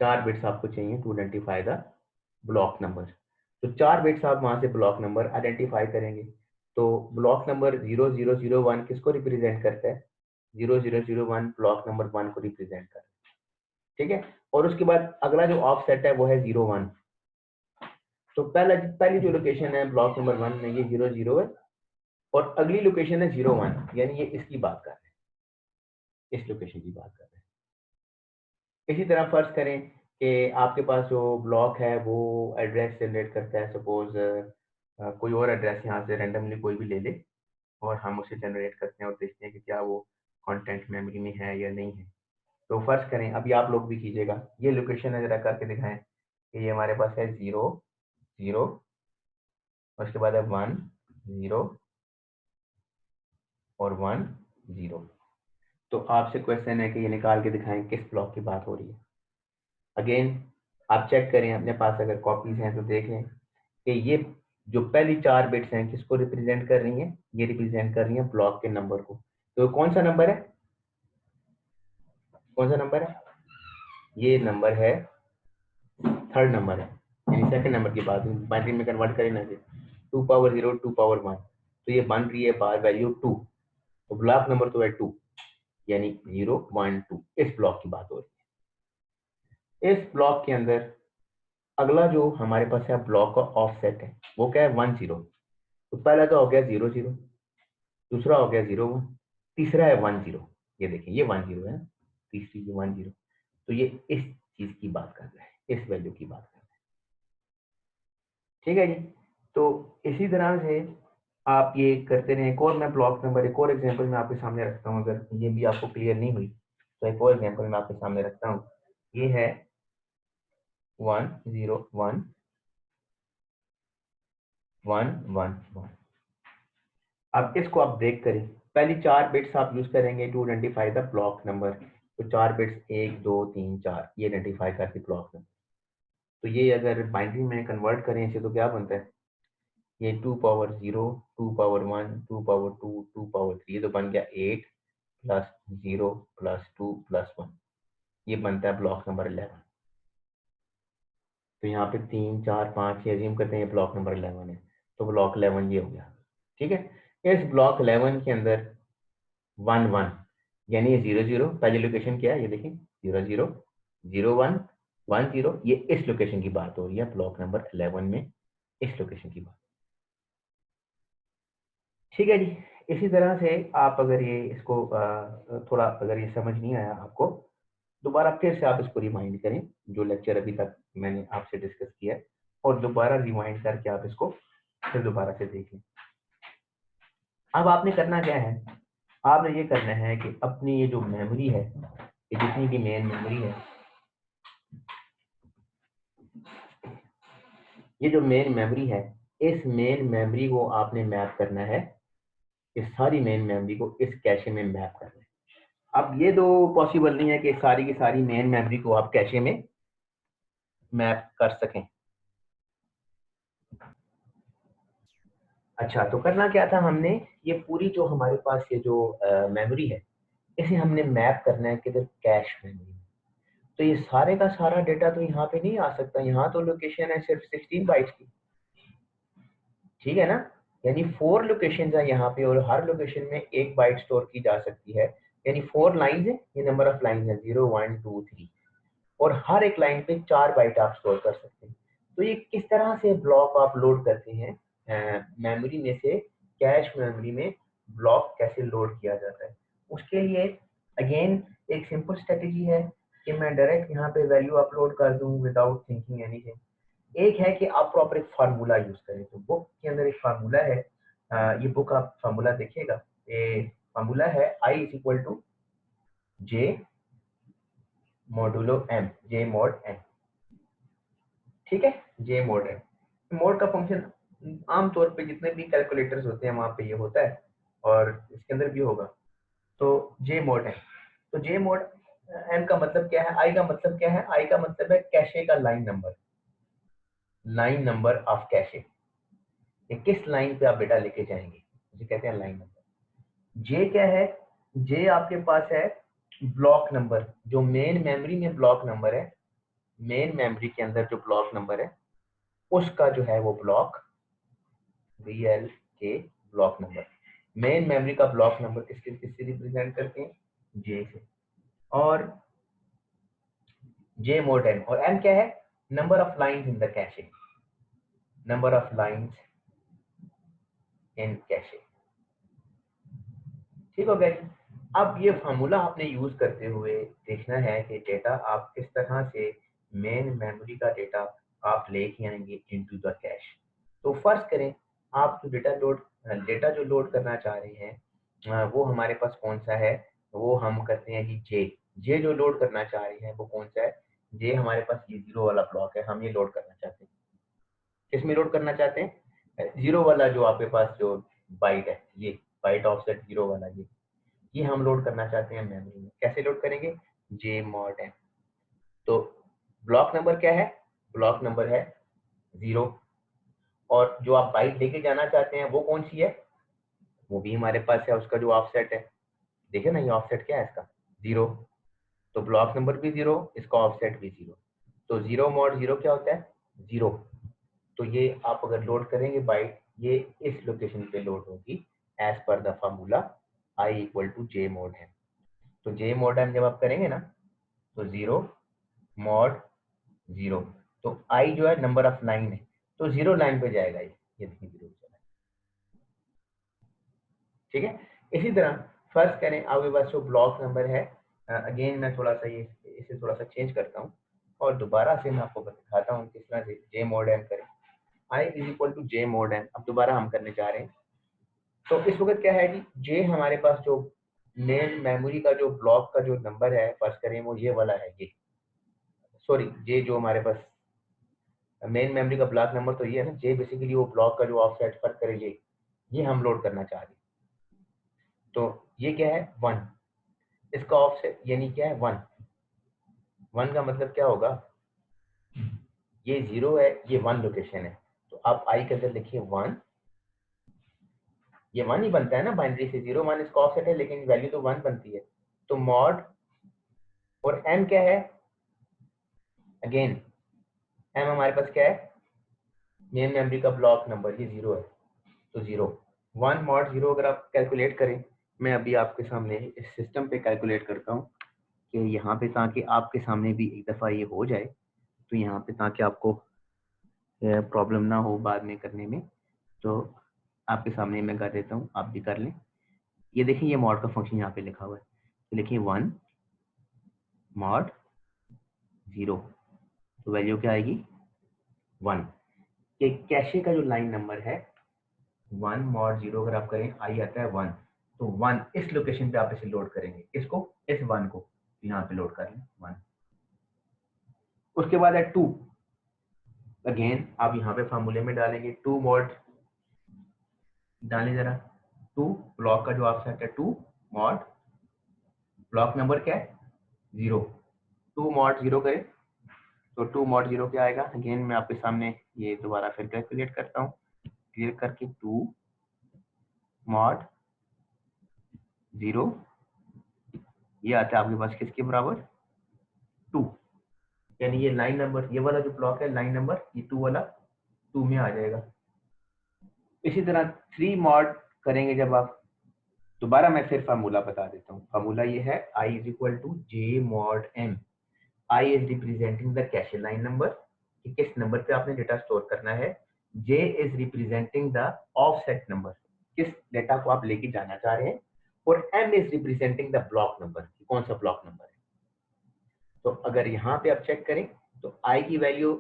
4 बिट्स आपको चाहिए to identify the block number. तो 4 बिट्स आप वहां से ब्लॉक नंबर आइडेंटिफाई करेंगे। तो ब्लॉक नंबर 0001 किसको रिप्रेजेंट करता है? 0001 ब्लॉक नंबर 1 को रिप्रेजेंट करता है। ठीक है, और उसके बाद अगला जो ऑफसेट है वो है 01। तो पहली जो लोकेशन है ब्लॉक नंबर 1 में, ये 00 है, और अगली लोकेशन है 01, यानी ये इसकी बात कर रहे हैं, इस लोकेशन की बात कर रहे हैं। इसी तरह फर्ज करें कि आपके पास जो ब्लॉक है वो एड्रेस जनरेट करता है, सपोज कोई और एड्रेस यहाँ से रैंडमली कोई भी ले ले और हम उसे जनरेट करते हैं और देखते हैं कि क्या वो कंटेंट मेमोरी में है या नहीं है। तो फर्ज करें, अभी आप लोग भी कीजिएगा, ये लोकेशन है, जरा करके दिखाएं कि ये हमारे पास है 0 0, उसके बाद है 1 0 और 1 0। तो आपसे क्वेश्चन है कि ये निकाल के दिखाएं किस ब्लॉक की बात हो रही है। अगेन आप चेक करें अपने पास अगर कॉपीज हैं तो देख लें कि ये जो पहली 4 बिट्स हैं किसको रिप्रेजेंट कर रही हैं? ये रिप्रेजेंट कर रही हैं ब्लॉक के नंबर को। तो कौन सा नंबर है? कौन सा नंबर है? ये नंबर है, थर्ड नंबर है। यानी सेकंड नंबर की बात बाइनरी में कन्वर्ट करें ना, 2 पावर 0 2 पावर 1, तो ये बन रही है बार वैल्यू 2, तो ब्लॉक नंबर तो है 2, यानी 0 1 2, इस ब्लॉक की बात हो रही है। इस ब्लॉक के अंदर अगला जो हमारे पास है ब्लॉक का ऑफसेट है, वो क्या है 1 0, तो पहला तो हो गया 0 0, दूसरा हो गया 0 1, तीसरा है 1 0, ये देखिए ये 1 0 है, तीसरी ये 1 0, तो ये इस चीज की बात कर रहा है, इस वैल्यू की बात कर रहा है। ठीक है जी। तो इसी तरह से आप ये करते रहे। एक और मैं ब्लॉक नंबर, एक और एग्जांपल मैं आपके सामने रखता हूँ, अगर ये भी आपको क्लियर नहीं हुई तो एक और एग्जांपल मैं आपके सामने रखता हूँ। ये है 1 0 1 1 1 1। अब इसको आप ब्रेक करें, पहली 4 बिट्स आप यूज करेंगे to identify the block number, तो 4 बिट्स 1 2 3 4 ये आइडेंटिफाई करती ब्लॉक नंबर। तो ये अगर बाइनरी में कन्वर्ट करें इसे तो क्या बनता है, ये 2 पावर 0 2 पावर 1 2 पावर 2 2 पावर 3, ये तो बन गया 8 प्लस 0 प्लस 2 प्लस 1, ये बनता है ब्लॉक नंबर 11। तो यहाँ पे 3 4 5 ये अज्यूम करते हैं ये ब्लॉक नंबर 11 है, तो ब्लॉक 11 ये हो गया। ठीक है, इस ब्लॉक 11 के अंदर 1 1, यानी ये 0 0 पहली लोकेशन क्या है, ये देखिए 0 0 0 1 1 0, ये इस लोकेशन की बात हो रही है ब्लॉक नंबर 11 में, इस लोकेशन की बात। ठीक है जी। इसी तरह से आप अगर ये इसको थोड़ा अगर ये समझ नहीं आया आपको, दोबारा फिर से आप इसको रिमाइंड करें, जो लेक्चर अभी तक मैंने आपसे डिस्कस किया है, और दोबारा रिमाइंड करके आप इसको फिर दोबारा से देख लें। अब आपने करना क्या है, आपने ये करना है कि अपनी ये जो मेमोरी है, ये जितनी भी मेन मेमोरी है, ये जो मेन मेमोरी है, इस मेन मेमोरी को आपने मैप करना है, इस सारी मेन मेमोरी को इस कैशे में मैप करना है। अब ये तो पॉसिबल नहीं है कि सारी की सारी मेन मेमोरी को आप कैशे में मैप कर सकें। अच्छा, तो करना क्या था हमने, ये पूरी जो हमारे पास ये जो मेमोरी है, इसे हमने मैप करना है किधर, कैश मेमोरी। तो ये सारे का सारा डेटा तो यहाँ पे नहीं आ सकता, यहाँ तो लोकेशन है सिर्फ 16 बाइट्स की, ठीक है ना, यानी 4 लोकेशन है यहाँ पे, और हर लोकेशन में 1 बाइट स्टोर की जा सकती है, यानी 4 लाइन है, ये नंबर ऑफ लाइन है 0 1 2 3, और हर एक लाइन पे 4 बाइट आप स्टोर कर सकते हैं। तो ये किस तरह से ब्लॉक आप लोड करते हैं मेमोरी में से कैश मेमोरी में, ब्लॉक कैसे लोड किया जाता है, उसके लिए अगेन एक सिंपल स्ट्रेटेजी है कि मैं डायरेक्ट यहाँ पे वैल्यू अपलोड कर दूं विदाउट थिंकिंग एनीथिंग। एक है कि आप प्रॉपर एक फार्मूला यूज करें, तो बुक के अंदर एक फार्मूला है, ये बुक आप फार्मूला देखिएगा, ये फार्मूला है I is equal to J modulo M, J mod M. ठीक है, जे मोड है, मोड का फंक्शन आमतौर पे जितने भी कैलकुलेटर्स होते हैं वहां पे ये होता है, और इसके अंदर भी होगा। तो जे मोड है, तो जे मोड एम का मतलब क्या है, आई का मतलब क्या है, आई का मतलब है कैशे का line number, line number of cache, ये किस लाइन पे आप डेटा लेके जाएंगे, उसे कहते हैं लाइन नंबर। जे क्या है, जे आपके पास है ब्लॉक नंबर, जो मेन मेमोरी में ब्लॉक नंबर है, मेन मेमोरी के अंदर जो ब्लॉक नंबर है उसका जो है वो ब्लॉक VL के ब्लॉक नंबर, मेन मेमोरी का ब्लॉक नंबर किससे रिप्रेजेंट करते हैं, जे से। और जे मोड एम, और एम क्या है, number of lines in the cache, number of lines in cache. ठीक हो गया जी। अब ये फार्मूला आपने यूज करते हुए देखना है कि डेटा आप किस तरह से मेन मेमोरी का डेटा आप लेके आएंगे इनटू द कैश। तो फर्ज करें आप जो डेटा जो लोड करना चाह रहे हैं वो हमारे पास कौन सा है, वो हम करते हैं कि जे, जे जो लोड करना चाह रहे हैं वो कौन सा है, जे हमारे पास ये 0 वाला ब्लॉक है, हम ये लोड करना चाहते हैं। किसमें लोड करना चाहते हैं, 0 वाला जो आपके पास जो बाइट है, ये बाइट ऑफसेट 0 वाला, ये हम लोड करना चाहते हैं मेमोरी में। कैसे लोड करेंगे, जे मॉड है। तो ब्लॉक नंबर क्या है, ब्लॉक नंबर है 0, और जो आप बाइट लेके जाना चाहते हैं वो कौन सी है, वो भी हमारे पास है, उसका जो ऑफसेट है, देखिए ना ये ऑफसेट क्या है इसका, 0, तो ब्लॉक नंबर भी 0, इसका ऑफसेट भी 0। तो 0 मॉड 0 क्या होता है, 0, तो ये आप अगर लोड करेंगे बाइट, ये इस लोकेशन पे लोड होगी as per the formula i equal to J mod m। तो जे mod m जब आप करेंगे ना, तो 0 mod 0, तो i जो है नंबर ऑफ लाइन है, तो 0 लाइन पे जाएगा ये देखिए 0 चला, ठीक है। इसी तरह फर्स्ट करें आपके पास जो ब्लॉक नंबर है, अगेन मैं थोड़ा सा ये इसे थोड़ा सा चेंज करता हूँ और दोबारा से मैं आपको दिखाता हूँ किस तरह से जे mod m करें। i is equal to J mod m, अब दोबारा हम करने जा रहे हैं। तो इस वक्त क्या है कि जे हमारे पास जो मेन मेमोरी का जो ब्लॉक का जो नंबर है, फर्ज करें वो ये वाला है, ये सॉरी जे जो हमारे पास मेन मेमोरी का ब्लॉक नंबर तो ये है ना, जे बेसिकली वो ब्लॉक का जो ऑफसेट फर्ज करे ये हम लोड करना चाह रहे हैं। तो ये क्या है 1, इसका ऑफसेट यानी क्या है 1, 1 का मतलब क्या होगा, ये 0 है, ये 1 लोकेशन है, तो आप आई के अंदर लिखिए 1, ये 1 ही बनता है ना बाइनरी से, 0 1 इसका ऑफसेट है लेकिन वैल्यू तो 1 बनती है। तो मॉड और एम क्या है, अगेन एम हमारे पास क्या है, मेन मेमोरी का ब्लॉक नंबर, ये 0 है, तो 0 1 मॉड 0 अगर आप कैलकुलेट करें, मैं अभी आपके सामने इस सिस्टम पे कैलकुलेट करता हूँ कि यहाँ पे, ताकि आपके सामने भी एक दफ़ा ये हो जाए, तो यहाँ पे ताकि आपको प्रॉब्लम ना हो बाद में करने में, तो आपके सामने मैं कर देता हूँ, आप भी कर लें। ये देखिए ये मॉड का फंक्शन यहाँ पे लिखा हुआ है, तो लिखिए 1 मॉड 0, तो वैल्यू क्या आएगी 1। ये कैशे का जो लाइन नंबर है 1 मॉड 0 अगर आप करें, आई आता है 1, तो 1 इस लोकेशन पे आप इसे लोड करेंगे, इसको, इस 1 को यहाँ पे लोड कर लें 1। उसके बाद है 2, अगेन आप यहाँ पे फार्मूले में डालेंगे 2 मॉड, डालें जरा 2, ब्लॉक का जो ऑफसेट है 2 मॉड, ब्लॉक नंबर क्या है 0, 2 मॉड 0 करें, तो 2 मॉड 0 क्या आएगा, अगेन मैं आपके सामने ये दोबारा फिर कैलकुलेट करता हूँ, क्लियर करके 2 मॉड 0, ये आता है आपके पास किसके बराबर 2, यानी ये लाइन नंबर, ये वाला जो ब्लॉक है लाइन नंबर, ये 2 वाला 2 में आ जाएगा। इसी तरह 3 मॉड करेंगे जब आप, दोबारा मैं फिर फार्मूला बता देता हूँ, फार्मूला ये है i is equal to J mod m। i is representing the cache line number, कि किस नंबर पे आपने डेटा स्टोर करना है, j is representing the offset number, किस डेटा को आप लेके जाना चाह रहे हैं, और m is representing the block number, कौन सा ब्लॉक नंबर है। तो अगर यहाँ पे आप चेक करें तो i की वैल्यू,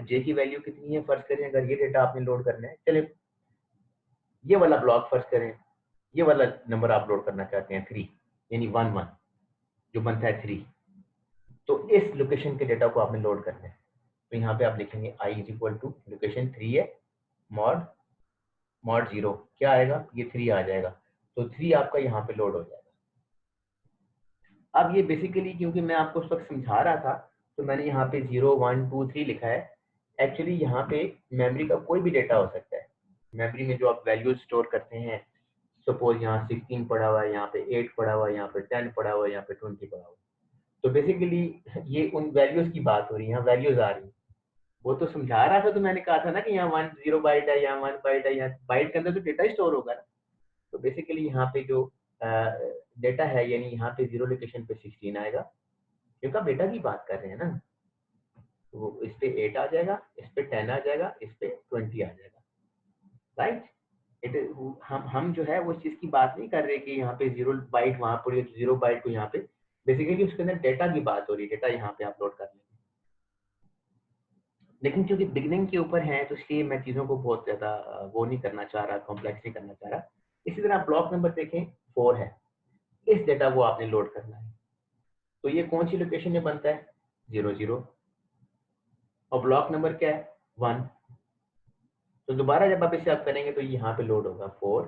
j की वैल्यू कितनी है, फर्ज करें अगर ये डेटा आपने लोड करना है, चले ये वाला ब्लॉक फर्ज करें, ये वाला नंबर आप लोड करना चाहते हैं 3, यानी 1 1 जो बनता है 3, तो इस लोकेशन के डेटा को आपने लोड करना है, तो यहाँ पे आप लिखेंगे i is equal to location 3 है, मॉड मॉड 0 क्या आएगा, ये 3 आ जाएगा, तो 3 आपका यहाँ पे लोड हो जाएगा। अब ये बेसिकली क्योंकि मैं आपको उस वक्त समझा रहा था, तो मैंने यहाँ पे 0 1 2 3 लिखा है, एक्चुअली यहाँ पे मेमोरी का कोई भी डेटा हो सकता है, मेमोरी में जो आप वैल्यूज स्टोर करते हैं, सपोज यहाँ 16 पड़ा हुआ है, यहाँ पे 8 पड़ा हुआ है, यहाँ पे 10 पड़ा हुआ है, यहाँ पे 20 पड़ा हुआ है, तो बेसिकली ये उन वैल्यूज की बात हो रही है, यहाँ वैल्यूज आ रही है। वो तो समझा रहा था, तो मैंने कहा था ना कि यहाँ 10 बाइट है, यहाँ 1 बाइट है, यहाँ बाइट के अंदर तो डेटा स्टोर होगा ना, तो बेसिकली यहाँ पे जो डेटा है, यानी यहाँ पे 0 लोकेशन पे 16 आएगा, क्योंकि आप डेटा की बात कर रहे हैं ना, तो वो इस पे 8 आ जाएगा, इस पे 10 आ जाएगा, इस पे 20 आ जाएगा, राइट। इट हम जो है वो इस चीज की बात नहीं कर रहे कि यहाँ पे 0 बाइट वहां पर 0 बाइट को यहाँ पे, बेसिकली उसके अंदर डेटा की बात हो रही है, डेटा यहाँ पे अपलोड कर लेंगे। लेकिन क्योंकि बिगनिंग के ऊपर है, तो इसलिए मैं चीज़ों को बहुत ज़्यादा वो नहीं करना चाह रहा, कॉम्प्लेक्स नहीं करना चाह रहा। इसी तरह ब्लॉक नंबर देखें 4 है, इस डेटा को आपने लोड करना है, तो ये कौन सी लोकेशन में बनता है 0 0, और ब्लॉक नंबर क्या है 1, तो दोबारा जब आप इसे आप करेंगे तो यहाँ पे लोड होगा 4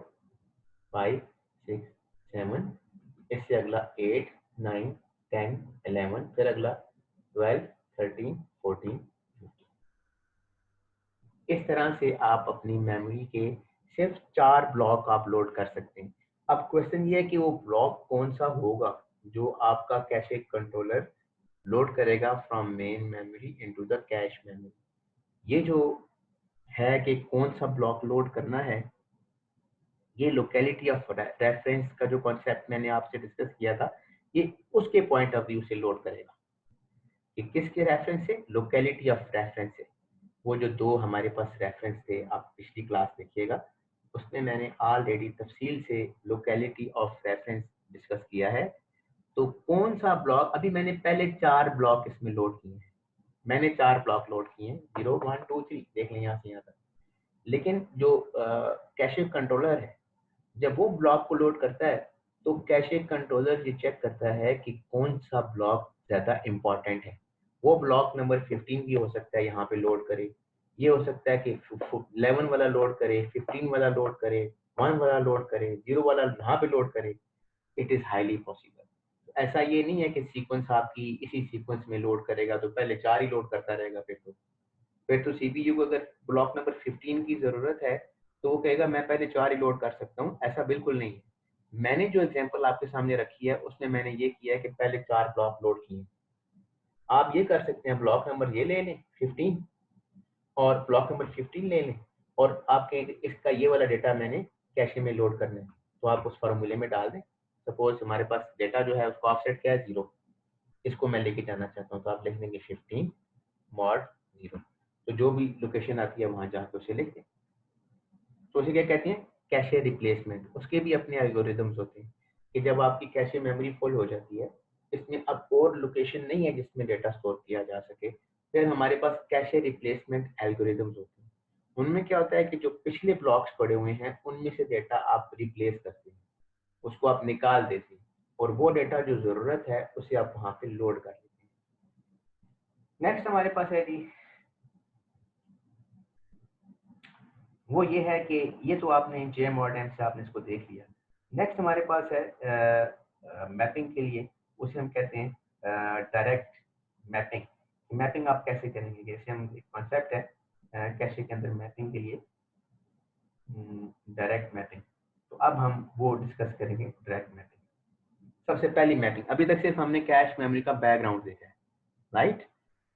5 6 7, इससे अगला 8 9 10 11, फिर अगला 12 13 14 15। इस तरह से आप अपनी मेमोरी के सिर्फ 4 ब्लॉक आप लोड कर सकते हैं। अब क्वेश्चन ये है कि वो ब्लॉक कौन सा होगा जो आपका कैशे कंट्रोलर लोड करेगा from main memory into the cache memory. ये जो है कि कौन सा ब्लॉक लोड करना है, ये लोकेलिटी ऑफ रेफरेंस का जो कॉन्सेप्ट मैंने आपसे डिस्कस किया था, ये उसके पॉइंट ऑफ व्यू से लोड करेगा कि किसके रेफरेंस से, लोकेलिटी ऑफ रेफरेंस से। वो जो दो हमारे पास रेफरेंस थे, आप पिछली क्लास देखिएगा, उसमें मैंने ऑलरेडी तफसील से लोकेलिटी ऑफ रेफरेंस डिस्कस किया है। तो कौन सा ब्लॉक, अभी मैंने पहले 4 ब्लॉक इसमें लोड किए हैं, मैंने 4 ब्लॉक लोड किए हैं, 0 1 2 3, देख लें यहाँ से यहाँ तक। लेकिन जो कैशे कंट्रोलर है, जब वो ब्लॉक को लोड करता है, तो कैशे कंट्रोलर ये चेक करता है कि कौन सा ब्लॉक ज़्यादा इम्पोर्टेंट है। वो ब्लॉक नंबर 15 भी हो सकता है यहाँ पे लोड करे, ये हो सकता है कि 11 वाला लोड करे, 15 वाला लोड करे, 1 वाला लोड करे, 0 वाला यहाँ पे लोड करे। It is highly possible. ऐसा ये नहीं है कि सीक्वेंस आपकी इसी सीक्वेंस में लोड करेगा तो पहले 4 ही लोड करता रहेगा, फिर तो सीपीयू को अगर ब्लॉक नंबर 15 की ज़रूरत है तो वो कहेगा मैं पहले 4 ही लोड कर सकता हूँ। ऐसा बिल्कुल नहीं है। मैंने जो एग्जांपल आपके सामने रखी है उसमें मैंने ये किया है कि पहले 4 ब्लॉक लोड किए। आप ये कर सकते हैं, ब्लॉक नंबर ये ले लें 15 और ब्लॉक नंबर 15 ले लें, और आपके इसका ये वाला डेटा मैंने कैशे में लोड करना है, तो आप उस फार्मूले में डाल दें। सपोज हमारे पास डेटा जो है उसका ऑफसेट क्या है, 0, इसको मैं लेके जाना चाहता हूँ, तो आप लिख देंगे 15 मॉड 0। तो जो भी लोकेशन आती है वहां जाकर उसे लिख दें। तो उसे क्या कहते हैं, कैशे रिप्लेसमेंट। उसके भी अपने एल्गोरिदम्स होते हैं कि जब आपकी कैशे मेमोरी फुल हो जाती है, इसमें अब और लोकेशन नहीं है जिसमें डेटा स्टोर किया जा सके, फिर हमारे पास कैशे रिप्लेसमेंट एल्गोरिदम्स होते हैं। उनमें क्या होता है कि जो पिछले ब्लॉक्स पड़े हुए हैं उनमें से डेटा आप रिप्लेस करते हैं, उसको आप निकाल देते हैं, और वो डेटा जो जरूरत है उसे आप वहां पे लोड कर लेते हैं। नेक्स्ट हमारे पास है जी, वो ये है कि ये तो आपने जे मॉडर्न से आपने इसको देख लिया। नेक्स्ट हमारे पास है मैपिंग के लिए, उसे हम कहते हैं डायरेक्ट मैपिंग। मैपिंग आप कैसे करेंगे, जैसे हम एक कॉन्सेप्ट है कैशे के अंदर मैपिंग के लिए, डायरेक्ट मैपिंग। तो अब हम वो डिस्कस करेंगे डायरेक्ट मैपिंग। सबसे पहली मैपिंग, अभी तक सिर्फ हमने कैश मेमोरी का बैकग्राउंड देखा है, राइट।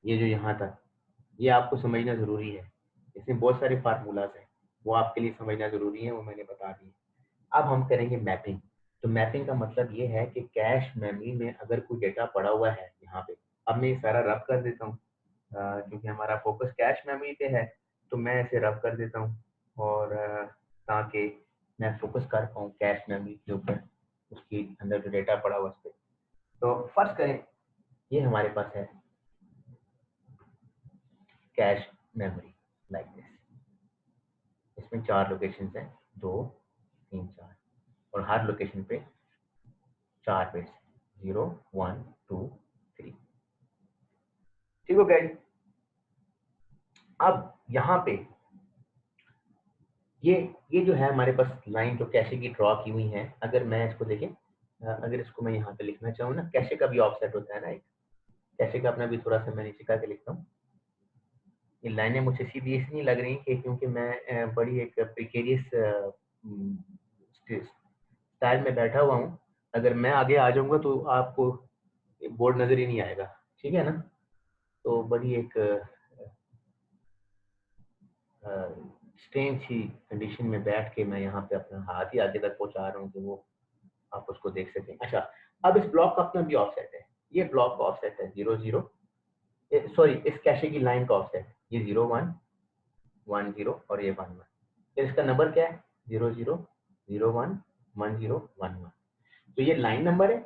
ये जो यहाँ तक, ये आपको समझना जरूरी है। इसमें बहुत सारे फार्मूलाज हैं, वो आपके लिए समझना जरूरी है, वो मैंने बता दी। अब हम करेंगे मैपिंग। तो मैपिंग का मतलब ये है कि कैश मेमोरी में अगर कोई डेटा पड़ा हुआ है यहाँ पे, अब मैं ये सारा रब कर देता हूँ, क्योंकि हमारा फोकस कैश मेमोरी पे है, तो मैं इसे रब कर देता हूँ, और ताकि मैं फोकस कर पाऊँ कैश मेमोरी के ऊपर, उसकी अंदर जो डेटा पड़ा हुआ उस पर। तो फर्ज करें ये हमारे पास है कैश मेमोरी लाइक दिस। इसमें 4 लोकेशन हैं, 2 3 4, और हर लोकेशन पे 4 बिट्स, 0 1 2 3। ठीक हो गया। अब यहाँ पे ये जो है हमारे पास लाइन जो कैशे की ड्रॉ की हुई है, अगर मैं इसको देखें, अगर इसको मैं यहाँ पे लिखना चाहूँ ना, कैशे का भी ऑफसेट होता है ना एक, कैशे का अपना भी थोड़ा सा मैं नीचे करके लिखता हूँ। ये लाइनें मुझे सीधी इसलिए लग रही कि क्योंकि मैं बड़ी एक प्रिकेरियस स्टाइल में बैठा हुआ हूँ। अगर मैं आगे आ जाऊंगा तो आपको बोर्ड नजर ही नहीं आएगा, ठीक है ना। तो बड़ी एक स्ट्रेंज ही कंडीशन में बैठ के मैं यहाँ पे अपना हाथ ही आगे तक पहुँचा रहा हूँ कि वो आप उसको देख सकें। अच्छा, अब इस ब्लॉक का अपना भी ऑफसेट है, ये ब्लॉक का ऑफसेट है 0 0, सॉरी इस कैशे की लाइन का ऑफसेट है ये 0 1 1 0 और ये 1 1। फिर इसका नंबर क्या है, 0 0 0 1 1 0 1 1। तो ये लाइन नंबर है,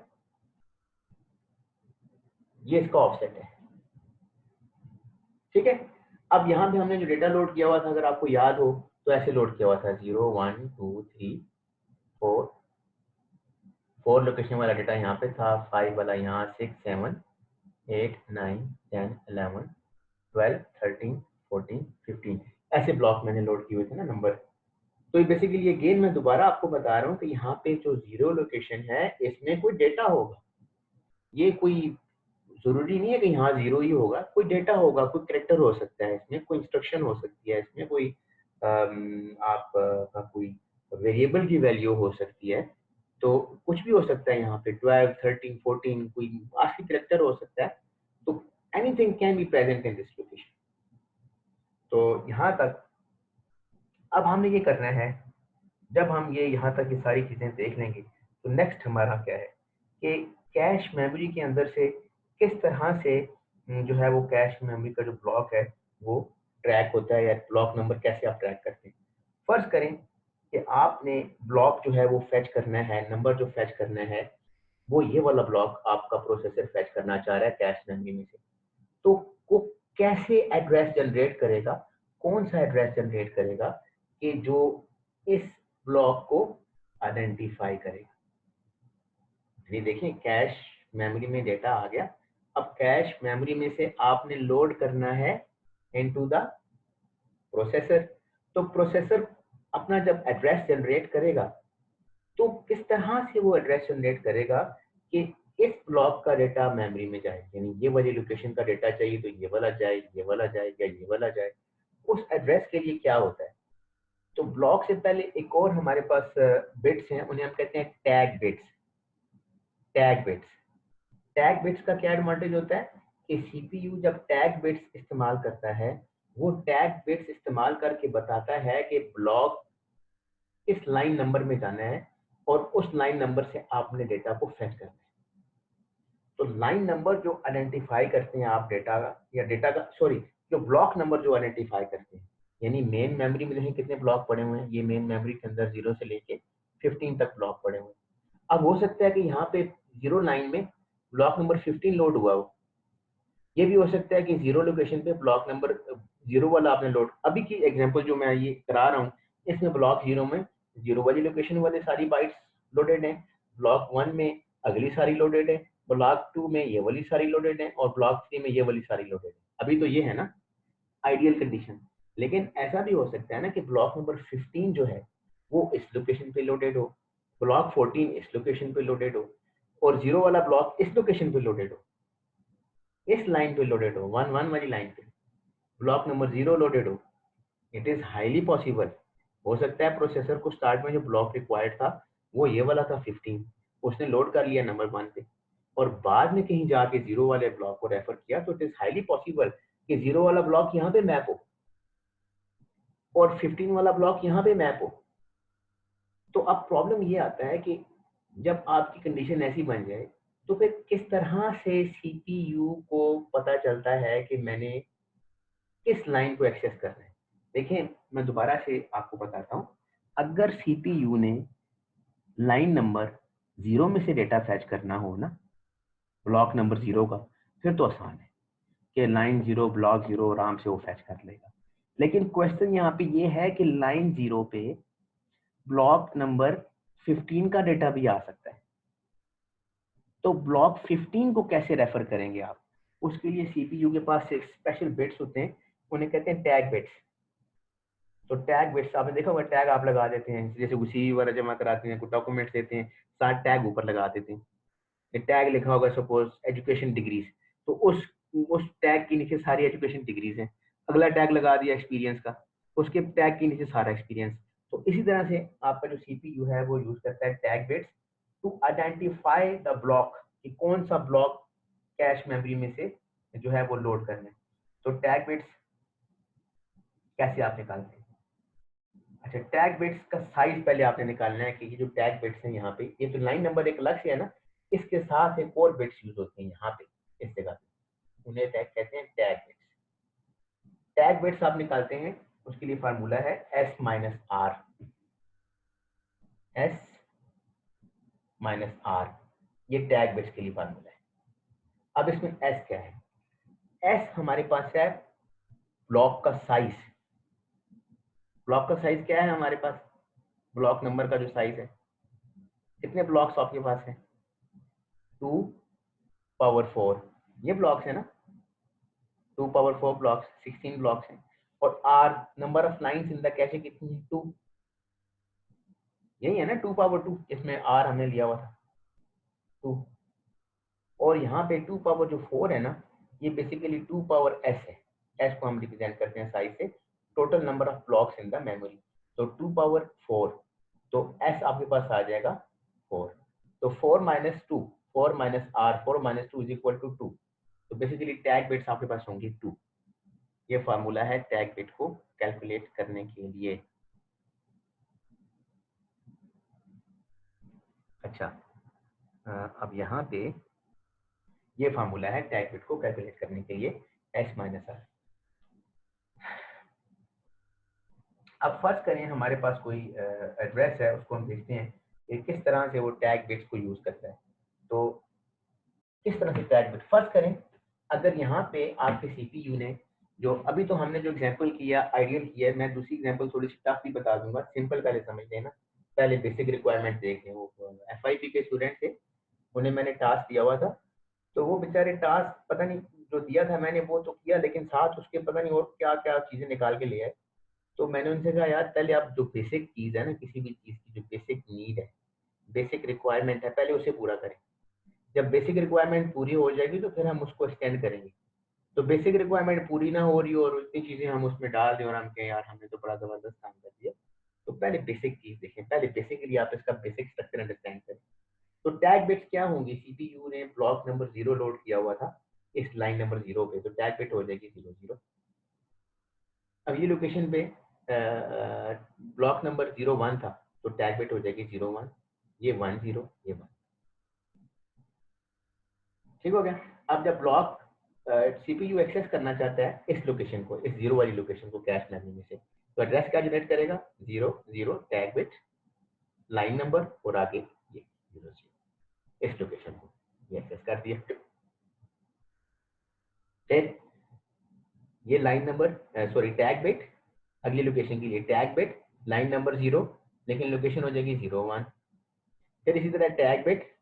ये इसका ऑफसेट है, ठीक है। अब यहाँ पे हमने जो डेटा लोड किया हुआ था, अगर आपको याद हो तो ऐसे लोड किया हुआ था 0 1 2 3 4, 4 लोकेशन वाला डेटा यहाँ पे था, 5 वाला यहाँ, 6 7 8 9 10 11 12 13 14 15, ऐसे ब्लॉक मैंने लोड किए हुए थे ना नंबर। तो बेसिकली ये गेन मैं दोबारा आपको बता रहा हूँ कि यहाँ पे जो 0 लोकेशन है इसमें कोई डेटा होगा, ये कोई जरूरी नहीं है कि यहाँ 0 ही होगा, कोई डेटा होगा, कोई करेक्टर हो सकता है इसमें, कोई इंस्ट्रक्शन हो सकती है इसमें, कोई आप का कोई वेरिएबल की वैल्यू हो सकती है। तो कुछ भी हो सकता है यहाँ पे 12 13 14, कोई आखिरी करेक्टर हो सकता है। तो anything can be present in this location. तो यहाँ तक अब हमने ये करना है। जब हम ये यहाँ तक ये सारी चीजें देख लेंगे तो नेक्स्ट हमारा क्या है कि कैश मेमोरी के अंदर से किस तरह से जो है वो कैश मेमोरी का जो ब्लॉक है वो ट्रैक होता है, या ब्लॉक नंबर कैसे आप ट्रैक करते हैं। फर्ज करें कि आपने ब्लॉक जो है वो फेच करना है, नंबर जो फेच करना है वो ये वाला ब्लॉक आपका प्रोसेसर फेच करना चाह रहा है कैश मेमोरी में से। तो वो कैसे एड्रेस जनरेट करेगा, कौन सा एड्रेस जनरेट करेगा कि जो इस ब्लॉक को आइडेंटिफाई करेगा। ये देखिए कैश मेमोरी में डेटा आ गया। अब कैश मेमोरी में से आपने लोड करना है इनटू द प्रोसेसर। तो प्रोसेसर अपना जब एड्रेस जनरेट करेगा तो किस तरह से वो एड्रेस जनरेट करेगा कि इस ब्लॉक का डेटा मेमोरी में जाए, यानी ये वाली लोकेशन का डेटा चाहिए तो ये वाला जाए, ये वाला जाए या ये वाला जाए। उस एड्रेस के लिए क्या होता है, तो ब्लॉक से पहले एक और हमारे पास बिट्स हैं, उन्हें हम कहते हैं tag bits. Tag bits, tag bits का क्या एडवांटेज होता है कि सीपीयू जब टैग बिट्स इस्तेमाल करता है, वो टैग बिट्स इस्तेमाल करके बताता है कि ब्लॉक इस लाइन नंबर में जाना है और उस लाइन नंबर से आपने डेटा को फेच करना है। तो लाइन नंबर जो आइडेंटिफाई करते हैं आप डेटा का, या डेटा का सॉरी, जो ब्लॉक नंबर जो आइडेंटिफाई करते हैं, यानी मेन मेमोरी में देखिए कितने ब्लॉक पड़े हुए हैं, ये मेन मेमोरी के अंदर 0 से लेके 15 तक ब्लॉक पड़े हुए हैं। अब हो सकता है कि यहाँ पे 0 लाइन में ब्लॉक नंबर 15 लोड हुआ हो, ये भी हो सकता है कि 0 लोकेशन पे ब्लॉक नंबर 0 वाला आपने लोड, अभी की एग्जांपल जो मैं ये करा रहा हूँ इसमें ब्लॉक 0 में 0 वाली लोकेशन वाले सारी बाइट्स लोडेड हैं, ब्लॉक 1 में अगली सारी लोडेड है, ब्लॉक 2 में ये वाली सारी लोडेड है और ब्लॉक 3 में ये वाली सारी लोडेड है। अभी तो ये है ना आइडियल कंडीशन। लेकिन ऐसा भी हो सकता है ना कि ब्लॉक नंबर 15 जो है वो इस लोकेशन पे लोडेड हो, ब्लॉक 14 इस लोकेशन पे लोडेड हो और 0 वाला ब्लॉक इस लोकेशन पे लोडेड हो, इस लाइन पे लोडेड हो, 1 1 वाली लाइन पे ब्लॉक नंबर 0 लोडेड हो। इट इज हाईली पॉसिबल, हो सकता है प्रोसेसर को स्टार्ट में जो ब्लॉक रिक्वायर्ड था वो ये वाला था 15, उसने लोड कर लिया नंबर 1 पे और बाद में कहीं जाके 0 वाले ब्लॉक को रेफर किया, तो इट इज हाईली पॉसिबल कि 0 वाला ब्लॉक यहाँ पे मैप हो और 15 वाला ब्लॉक यहाँ पे मैप हो। तो अब प्रॉब्लम ये आता है कि जब आपकी कंडीशन ऐसी बन जाए तो फिर किस तरह से सीपीयू को पता चलता है कि मैंने किस लाइन को एक्सेस करना है। देखिए मैं दोबारा से आपको बताता हूँ, अगर सीपीयू ने लाइन नंबर 0 में से डेटा फैच करना हो ना, ब्लॉक नंबर 0 का, फिर तो आसान है कि लाइन 0 ब्लॉक 0 आराम से वो फैच कर लेगा। लेकिन क्वेश्चन यहाँ पे ये है कि लाइन 0 पे ब्लॉक नंबर 15 का डेटा भी आ सकता है, तो ब्लॉक 15 को कैसे रेफर करेंगे आप। उसके लिए सीपीयू के पास एक स्पेशल बिट्स होते हैं, उन्हें कहते हैं टैग बिट्स। तो टैग बिट्स आपने देखा होगा, टैग आप लगा देते हैं, जैसे सीवी वगैरह जमा कराते हैं, कुछ डॉक्यूमेंट्स देते हैं, साथ टैग ऊपर लगा देते हैं। टैग लिखा होगा सपोज एजुकेशन डिग्रीज, तो उस टैग के नीचे सारी एजुकेशन डिग्रीज हैं। अगला टैग लगा दिया एक्सपीरियंस का, उसके टैग के नीचे सारा एक्सपीरियंस। तो इसी तरह से आपका जो सीपीयू है वो यूज करता है tag bits to identify the block, कि कौन सा ब्लॉक कैश मेमोरी में से जो है वो लोड करना है। तो टैग बिट्स कैसे आप निकालते हैं। अच्छा, टैग बिट्स का साइज पहले आपने निकालना है कि ये जो टैग बिट्स हैं यहाँ पे, ये तो लाइन नंबर एक अलग से है ना, इसके साथ एक और बिट्स यूज होते हैं यहाँ पे इस जगह पे, उन्हें टैग कहते हैं टैग बिट्स। टैग बिट्स आप निकालते हैं, उसके लिए फार्मूला है S minus R, S minus R, ये टैग बिट्स के लिए फार्मूला है। अब इसमें एस क्या है, एस हमारे पास है ब्लॉक का साइज। ब्लॉक का साइज क्या है हमारे पास, ब्लॉक नंबर का जो साइज है, कितने ब्लॉक्स आपके पास है, 2 पावर 4, ये ब्लॉक्स है ना, 2 पावर 4 ब्लॉक्स, 16 ब्लॉक्स हैं। और R number of lines in the cache कितनी है, 2, यही है ना 2 पावर 2, इसमें आर हमने लिया हुआ था 2। और यहाँ पे 2 पावर 4 है ना, ये बेसिकली 2 पावर एस है, एस को हम रिप्रेजेंट करते हैं साइज से, total number of blocks in the memory. तो 2 पावर 4, तो एस आपके पास आ जाएगा 4। तो 4 - 2, 4 - R, 4 - 2 = 2। तो बेसिकली टैग बिट्स आपके पास होंगे 2। ये फार्मूला है टैग बिट को कैलकुलेट करने के लिए। अच्छा, अब यहाँ पे ये फार्मूला है टैग बिट को कैलकुलेट करने के लिए S माइनस आर। अब फर्ज करें हमारे पास कोई एड्रेस है, उसको हम देखते हैं कि किस तरह से वो टैग बिट्स को यूज करता है। तो किस तरह से टैग बिट फर्ज करें, अगर यहाँ पे आपके सीपीयू ने जो अभी तो हमने जो एग्जांपल किया आइडियल किया है, मैं दूसरी एग्जांपल थोड़ी सी टफ भी बता दूंगा, सिंपल पहले समझ लेना, पहले बेसिक रिक्वायरमेंट देख लें। वो एफआईपी के स्टूडेंट थे, उन्हें मैंने टास्क दिया हुआ था, तो वो बेचारे टास्क पता नहीं जो दिया था मैंने वो तो किया, लेकिन साथ उसके पता नहीं और क्या क्या चीजें निकाल के ले आए। तो मैंने उनसे कहा यार पहले आप जो बेसिक चीज है ना, किसी भी चीज की जो बेसिक नीड है, बेसिक रिक्वायरमेंट है, पहले उसे पूरा करें। जब बेसिक रिक्वायरमेंट पूरी हो जाएगी तो फिर हम उसको एक्सटेंड करेंगे। तो बेसिक रिक्वायरमेंट पूरी ना हो रही हो और इतनी चीजें हम उसमें डाल दें और हम कहें यार हमने तो बड़ा जबरदस्त काम कर दिया, तो पहले बेसिक चीज देखें, पहले बेसिकली आप इसका बेसिक स्ट्रक्चर अंडरस्टैंड करें। तो टैग बिट्स क्या होंगी, सीपीयू ने ब्लॉक नंबर 0 लोड किया हुआ था इस लाइन नंबर 0 पे, तो टैग बिट हो जाएगी 0 0। अब ये लोकेशन पे ब्लॉक नंबर 0 1 था, तो टैग बिट हो जाएगी 0 1, ये 1 0, ये 1। ठीक हो गया। अब जब ब्लॉक सीपीयू एक्सेस करना चाहता है इस लोकेशन को, इस 0 वाली लोकेशन को कैश मेमोरी में से, तो एड्रेस क्या जनरेट करेगा, 0 0 टैग बिट लाइन नंबर और आगे ये 0 0, इस लोकेशन को ये एक्सेस कर दिया। फिर ये line number sorry tag bit अगली लोकेशन के लिए टैग बिट लाइन नंबर 0, लेकिन लोकेशन हो जाएगी 0 1। फिर इसी तरह टैग बिट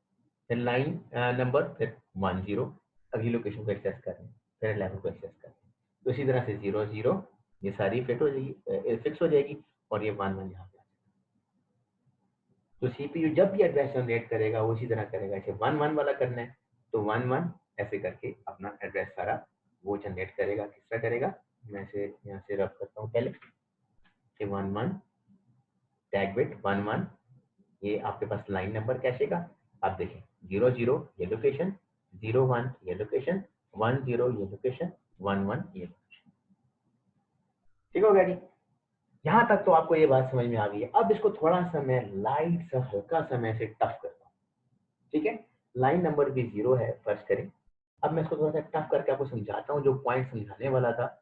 फिर लाइन नंबर फिर 1 0, अगली लोकेशन को एक्सेस करें, फिर 11 को एक्सेस करें। तो इसी तरह से 0 0 ये सारी फिट हो जाएगी, फिक्स हो जाएगी, और ये 1 1 यहाँ पे। तो सीपीयू जब भी एड्रेस जनरेट करेगा वो इसी तरह करेगा, इसे 1 1 वाला करना है तो 1 1 ऐसे करके अपना एड्रेस सारा वो जनरेट करेगा। किस तरह करेगा, मैं इसे यहाँ से रब करता हूँ पहले कि 1 1 टैग बिट 1 1, ये आपके पास लाइन नंबर कैशे का, आप देखें 0 0 ये लोकेशन, 0 1 ये लोकेशन, 1 0 ये लोकेशन, 1 1 ये लोकेशन। ठीक हो गया जी। यहाँ तक तो आपको ये बात समझ में आ गई है। अब इसको थोड़ा सा मैं लाइट सा हल्का सा मैं इसे टफ करता हूँ। ठीक है, लाइन नंबर भी 0 है फर्स्ट करें। अब मैं इसको थोड़ा सा टफ करके आपको समझाता हूँ, जो पॉइंट समझाने वाला था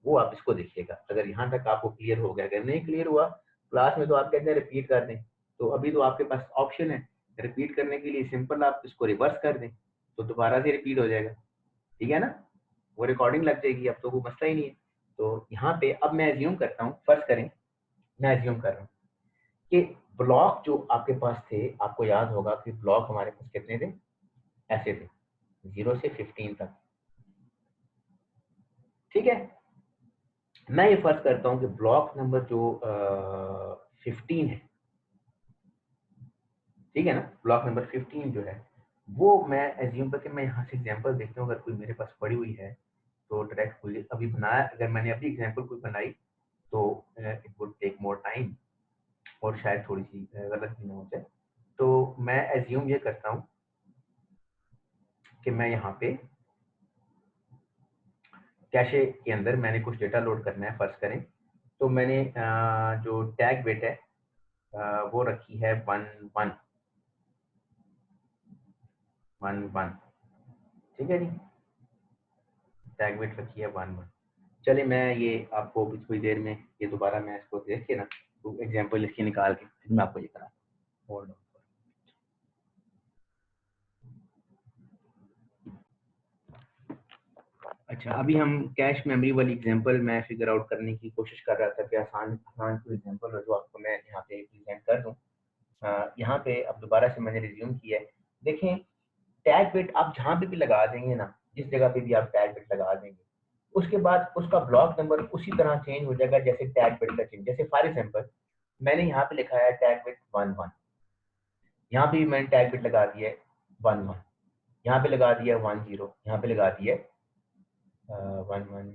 वो आप इसको देखिएगा। अगर यहाँ तक आपको क्लियर हो गया, अगर नहीं क्लियर हुआ क्लास में तो आप कहते हैं रिपीट कर दें, तो अभी तो आपके पास ऑप्शन है रिपीट करने के लिए, सिंपल आप इसको रिवर्स कर दें तो दोबारा से रिपीट हो जाएगा। ठीक है ना, वो रिकॉर्डिंग लग जाएगी, अब तो वो मसला ही नहीं है। तो यहाँ पे अब मैं एज्यूम करता हूँ, फर्स्ट करें मैं एज्यूम कर रहा हूँ कि ब्लॉक जो आपके पास थे, आपको याद होगा कि ब्लॉक हमारे पास कितने थे, ऐसे थे 0 से 15 तक। ठीक है, मैं ये फर्ज करता हूँ कि ब्लॉक नंबर जो 15 है, ठीक है ना, ब्लॉक नंबर 15 जो है वो मैं एज्यूम करके मैं यहाँ से एग्जांपल देखता हूँ, अगर कोई मेरे पास पड़ी हुई है तो डायरेक्ट मुझे अभी बनाया, अगर मैंने अभी एग्जांपल कोई बनाई तो it would take more time और शायद थोड़ी सी गलत भी ना हो जाए। तो मैं एज्यूम ये करता हूँ कि मैं यहाँ पे कैशे के अंदर मैंने कुछ डेटा लोड करना है, फर्ज करें तो मैंने जो टैग बिट है वो रखी है 1 1 1 1। ठीक है जी, टैग बिट रखी है 1 1। चलिए मैं ये आपको थोड़ी देर में ये दोबारा मैं इसको देख के ना तो एग्जांपल इसकी निकाल के फिर मैं आपको ये करा। Hold on. अच्छा, अभी हम कैश मेमोरी वाली एग्जांपल मैं फिगर आउट करने की कोशिश कर रहा था कि आसान आसान कोई एग्जांपल हो जो आपको मैं यहाँ पे प्रेजेंट कर दूँ। यहाँ पे अब दोबारा से मैंने रिज्यूम किया है। देखें टैग बिट आप जहाँ पे भी लगा देंगे ना, जिस जगह पे भी आप टैग बिट लगा देंगे, उसके बाद उसका ब्लॉक नंबर उसी तरह चेंज हो जाएगा जैसे टैग बिट का चेंज। जैसे फॉर एग्जांपल मैंने यहाँ पे लिखा है टैग बिट 1 1, यहाँ पे भी मैंने टैग बिट लगा दिया है 1 1, यहाँ पे लगा दिया 1 0, यहाँ पे लगा दिया 1 1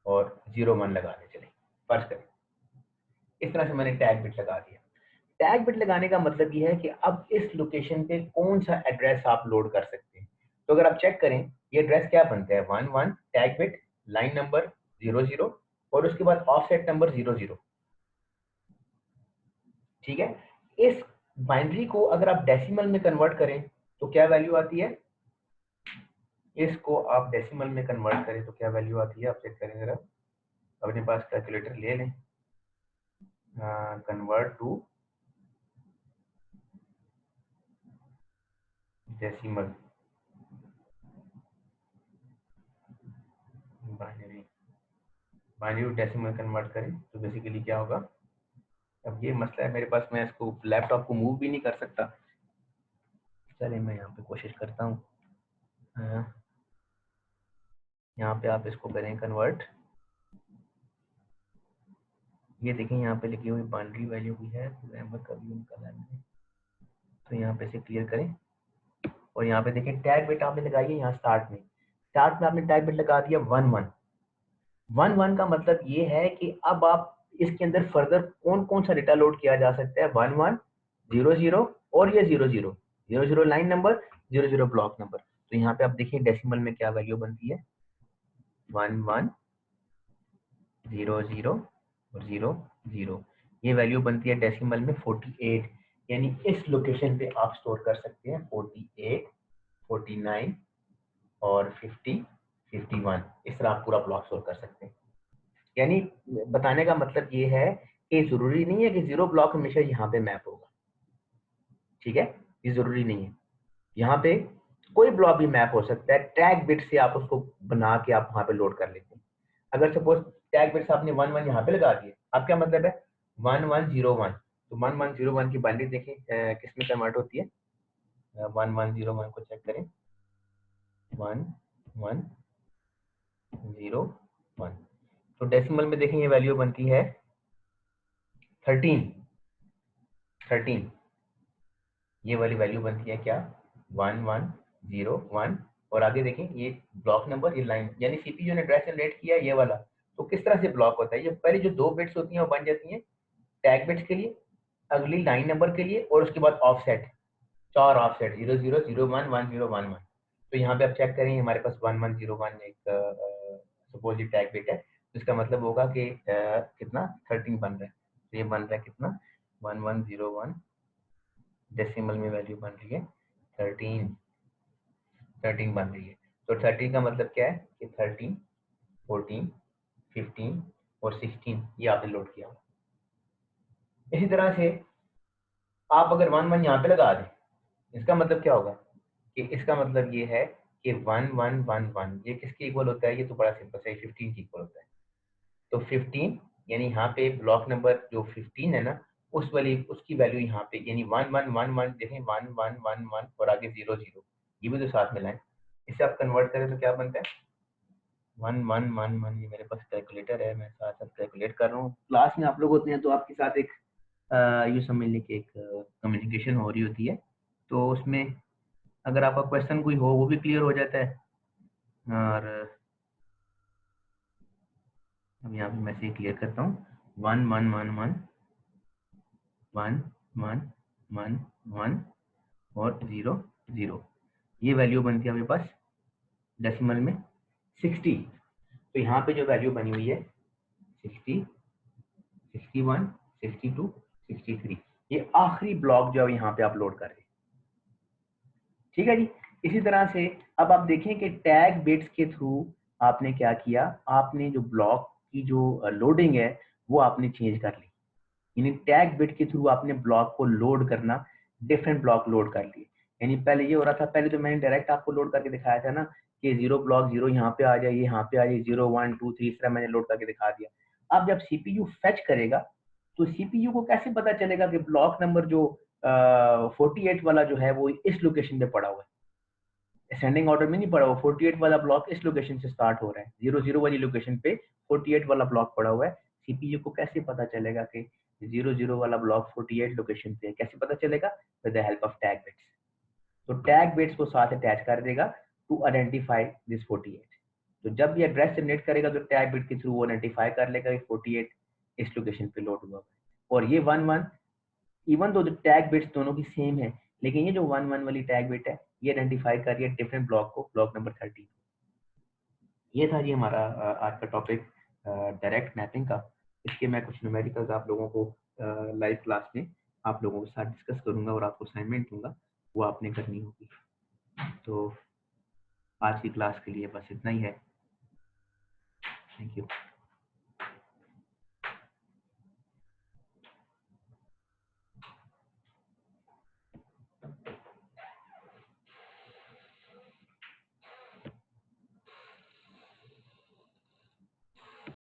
और 0 1 लगा दिया। चले फर्ज करें इस तरह से मैंने टैग बिट लगा दिया। टैग बिट लगाने का मतलब ये है कि अब इस लोकेशन पे कौन सा एड्रेस आप लोड कर सकते हैं। तो अगर आप चेक करें ये एड्रेस क्या बनता है, 1 1 टैग बिट लाइन नंबर 00 और उसके बाद ऑफसेट नंबर 00। ठीक है, इस बाइनरी को अगर आप डेसिमल में कन्वर्ट करें तो क्या वैल्यू आती है? इसको आप डेसिमल में कन्वर्ट करें तो क्या वैल्यू आती है? आप चेक करें जरा, अपने पास कैलकुलेटर ले लें। Convert to decimal binary, binary decimal convert करें तो बेसिकली क्या होगा? अब ये मसला है मेरे पास, मैं इसको लैपटॉप को मूव भी नहीं कर सकता। चलिए मैं यहाँ पे कोशिश करता हूँ। यहाँ पे आप इसको करें कन्वर्ट। ये देखें यहाँ पे लिखी हुई बाउंड्री वैल्यू भी है, का भी उनका है, तो यहाँ पे से क्लियर करें और यहाँ पे देखें टैग बिट आपने लगाई है। यहाँ स्टार्ट में आपने टैग बिट लगा दिया 11 का मतलब ये है कि अब आप इसके अंदर फर्दर कौन कौन सा डेटा लोड किया जा सकता है? 1100 और ये 00 लाइन नंबर, 00 ब्लॉक नंबर। तो यहाँ पे आप देखिए डेसिमल में क्या वैल्यू बनती है? 1100 और 00, ये वैल्यू बनती है डेसिमल में 48। यानी इस लोकेशन पे आप स्टोर कर सकते हैं 48, 49 और 50, 51। इस तरह आप पूरा ब्लॉक स्टोर कर सकते हैं। यानी बताने का मतलब ये है कि जरूरी नहीं है कि 0 ब्लॉक हमेशा यहाँ पे मैप होगा। ठीक है, ये जरूरी नहीं है। यहाँ पे कोई ब्लॉक भी मैप हो सकता है। टैग बिट से आप उसको बना के आप वहां पे लोड कर लेते हैं। अगर सपोज टैग बिट्स आपने 11 यहाँ पे लगा दिए, आप क्या मतलब है 1101, तो 1101 की बाइनरी देखें किस में कन्वर्ट होती है? 1101 को चेक करें, 1101। तो डेसिमल में देखें ये वैल्यू बनती है 13। ये वाली वैल्यू बनती है क्या? 1101। और आगे देखें ये ब्लॉक नंबर, ये लाइन, यानी सीपीयू ने एड्रेस जनरेट किया ये वाला। तो किस तरह से ब्लॉक होता है? ये पहले जो 2 बिट्स होती हैं वो बन जाती हैं टैग बिट्स के लिए, अगली लाइन नंबर के लिए, और उसके बाद ऑफसेट, 4 ऑफसेट 00, 01, 1011। तो यहाँ पे आप चेक करें हमारे पास 1101 एक सपोज ये टैग बिट है, तो इसका मतलब होगा कि कितना 13 बन रहा है। तो ये बन रहा है कितना? 1101 डेसिमल में वैल्यू बन रही है 13 बन रही है। तो 13 का मतलब क्या है कि 13, 14, 15 और 16 ये आपने लोड किया। इसी तरह से आप अगर 11 यहाँ पे लगा दें, इसका मतलब क्या होगा कि इसका मतलब ये है कि 1111 ये किसके इक्वल होता है? ये तो बड़ा सिंपल है, 15 के इक्वल होता है। तो 15 यानी यहाँ पे ब्लॉक नंबर जो 15 है ना, उस वाली उसकी वैल्यू यहाँ पे, यानी 1111 देखें 1111 और आगे 00, ये भी तो साथ मिलाएं। इसे आप कन्वर्ट करें तो क्या बनता है? 1111। ये मेरे पास कैलकुलेटर है, मैं साथ साथ कैलकुलेट कर रहा हूँ। क्लास में आप लोग होते हैं तो आपके साथ एक यूँ समझ लें कि एक कम्युनिकेशन हो रही होती है, तो उसमें अगर आपका क्वेश्चन कोई हो वो भी क्लियर हो जाता है। और अब यहाँ पे मैं से क्लियर करता हूँ 1111 1 और 00, ये वैल्यू बनती है मेरे पास डेसिमल में 60। तो यहाँ पे जो वैल्यू बनी हुई है 60, 61, 62, 63, ये आखिरी ब्लॉक जो है यहाँ पे आप लोड कर रहे हैं। ठीक है जी। इसी तरह से अब आप देखें कि टैग बिट्स के थ्रू आपने क्या किया, आपने जो ब्लॉक की जो लोडिंग है वो आपने चेंज कर ली। यानी टैग बिट के थ्रू आपने ब्लॉक को लोड करना, डिफरेंट ब्लॉक लोड कर लिए। यानी पहले ये हो रहा था, पहले तो मैंने डायरेक्ट आपको लोड करके दिखाया था ना कि 0 ब्लॉक 0 यहाँ पे आ जाए, यहाँ पे आ जाए, 0 1 2 3, इस तरह मैंने लोड करके दिखा दिया। अब जब सीपीयू फेच करेगा तो सीपीयू को कैसे पता चलेगा कि ब्लॉक नंबर जो 48 वाला जो है वो इस लोकेशन पे पड़ा हुआ है? असेंडिंग ऑर्डर में नहीं पड़ा हुआ, 48 वाला ब्लॉक इस लोकेशन से स्टार्ट हो रहा है, 00 वाली लोकेशन पे 48 वाला ब्लॉक पड़ा हुआ है। सीपीयू को कैसे पता चलेगा कि 00 वाला ब्लॉक 48 लोकेशन पे है? कैसे पता चलेगा? With the help of tag bits. तो टैग बिट्स को साथ अटैच कर देगा टू आइडेंटिफाई दिस 48। तो जब भी एड्रेस जनरेट करेगा तो टैग बिट के थ्रू वो आइडेंटिफाई कर लेगा कि 48 इस लोकेशन पे लोड हुआ है। और ये 11 इवन दो टैग बिट्स दोनों की सेम है, लेकिन ये जो 11 वाली टैग बिट है ये आइडेंटिफाई कर रही है डिफरेंट ब्लॉक को, ब्लॉक नंबर 30। ये था जी हमारा आज का टॉपिक। डायरेक्ट मैपिंग का, इसके मैं कुछ न्यूमेरिकल्स आप लोगों को लाइव क्लास में आप लोगों के साथ डिस्कस करूँगा और आपको असाइनमेंट दूँगा, वो आपने करनी होगी। तो आज की क्लास के लिए बस इतना ही है। Thank you.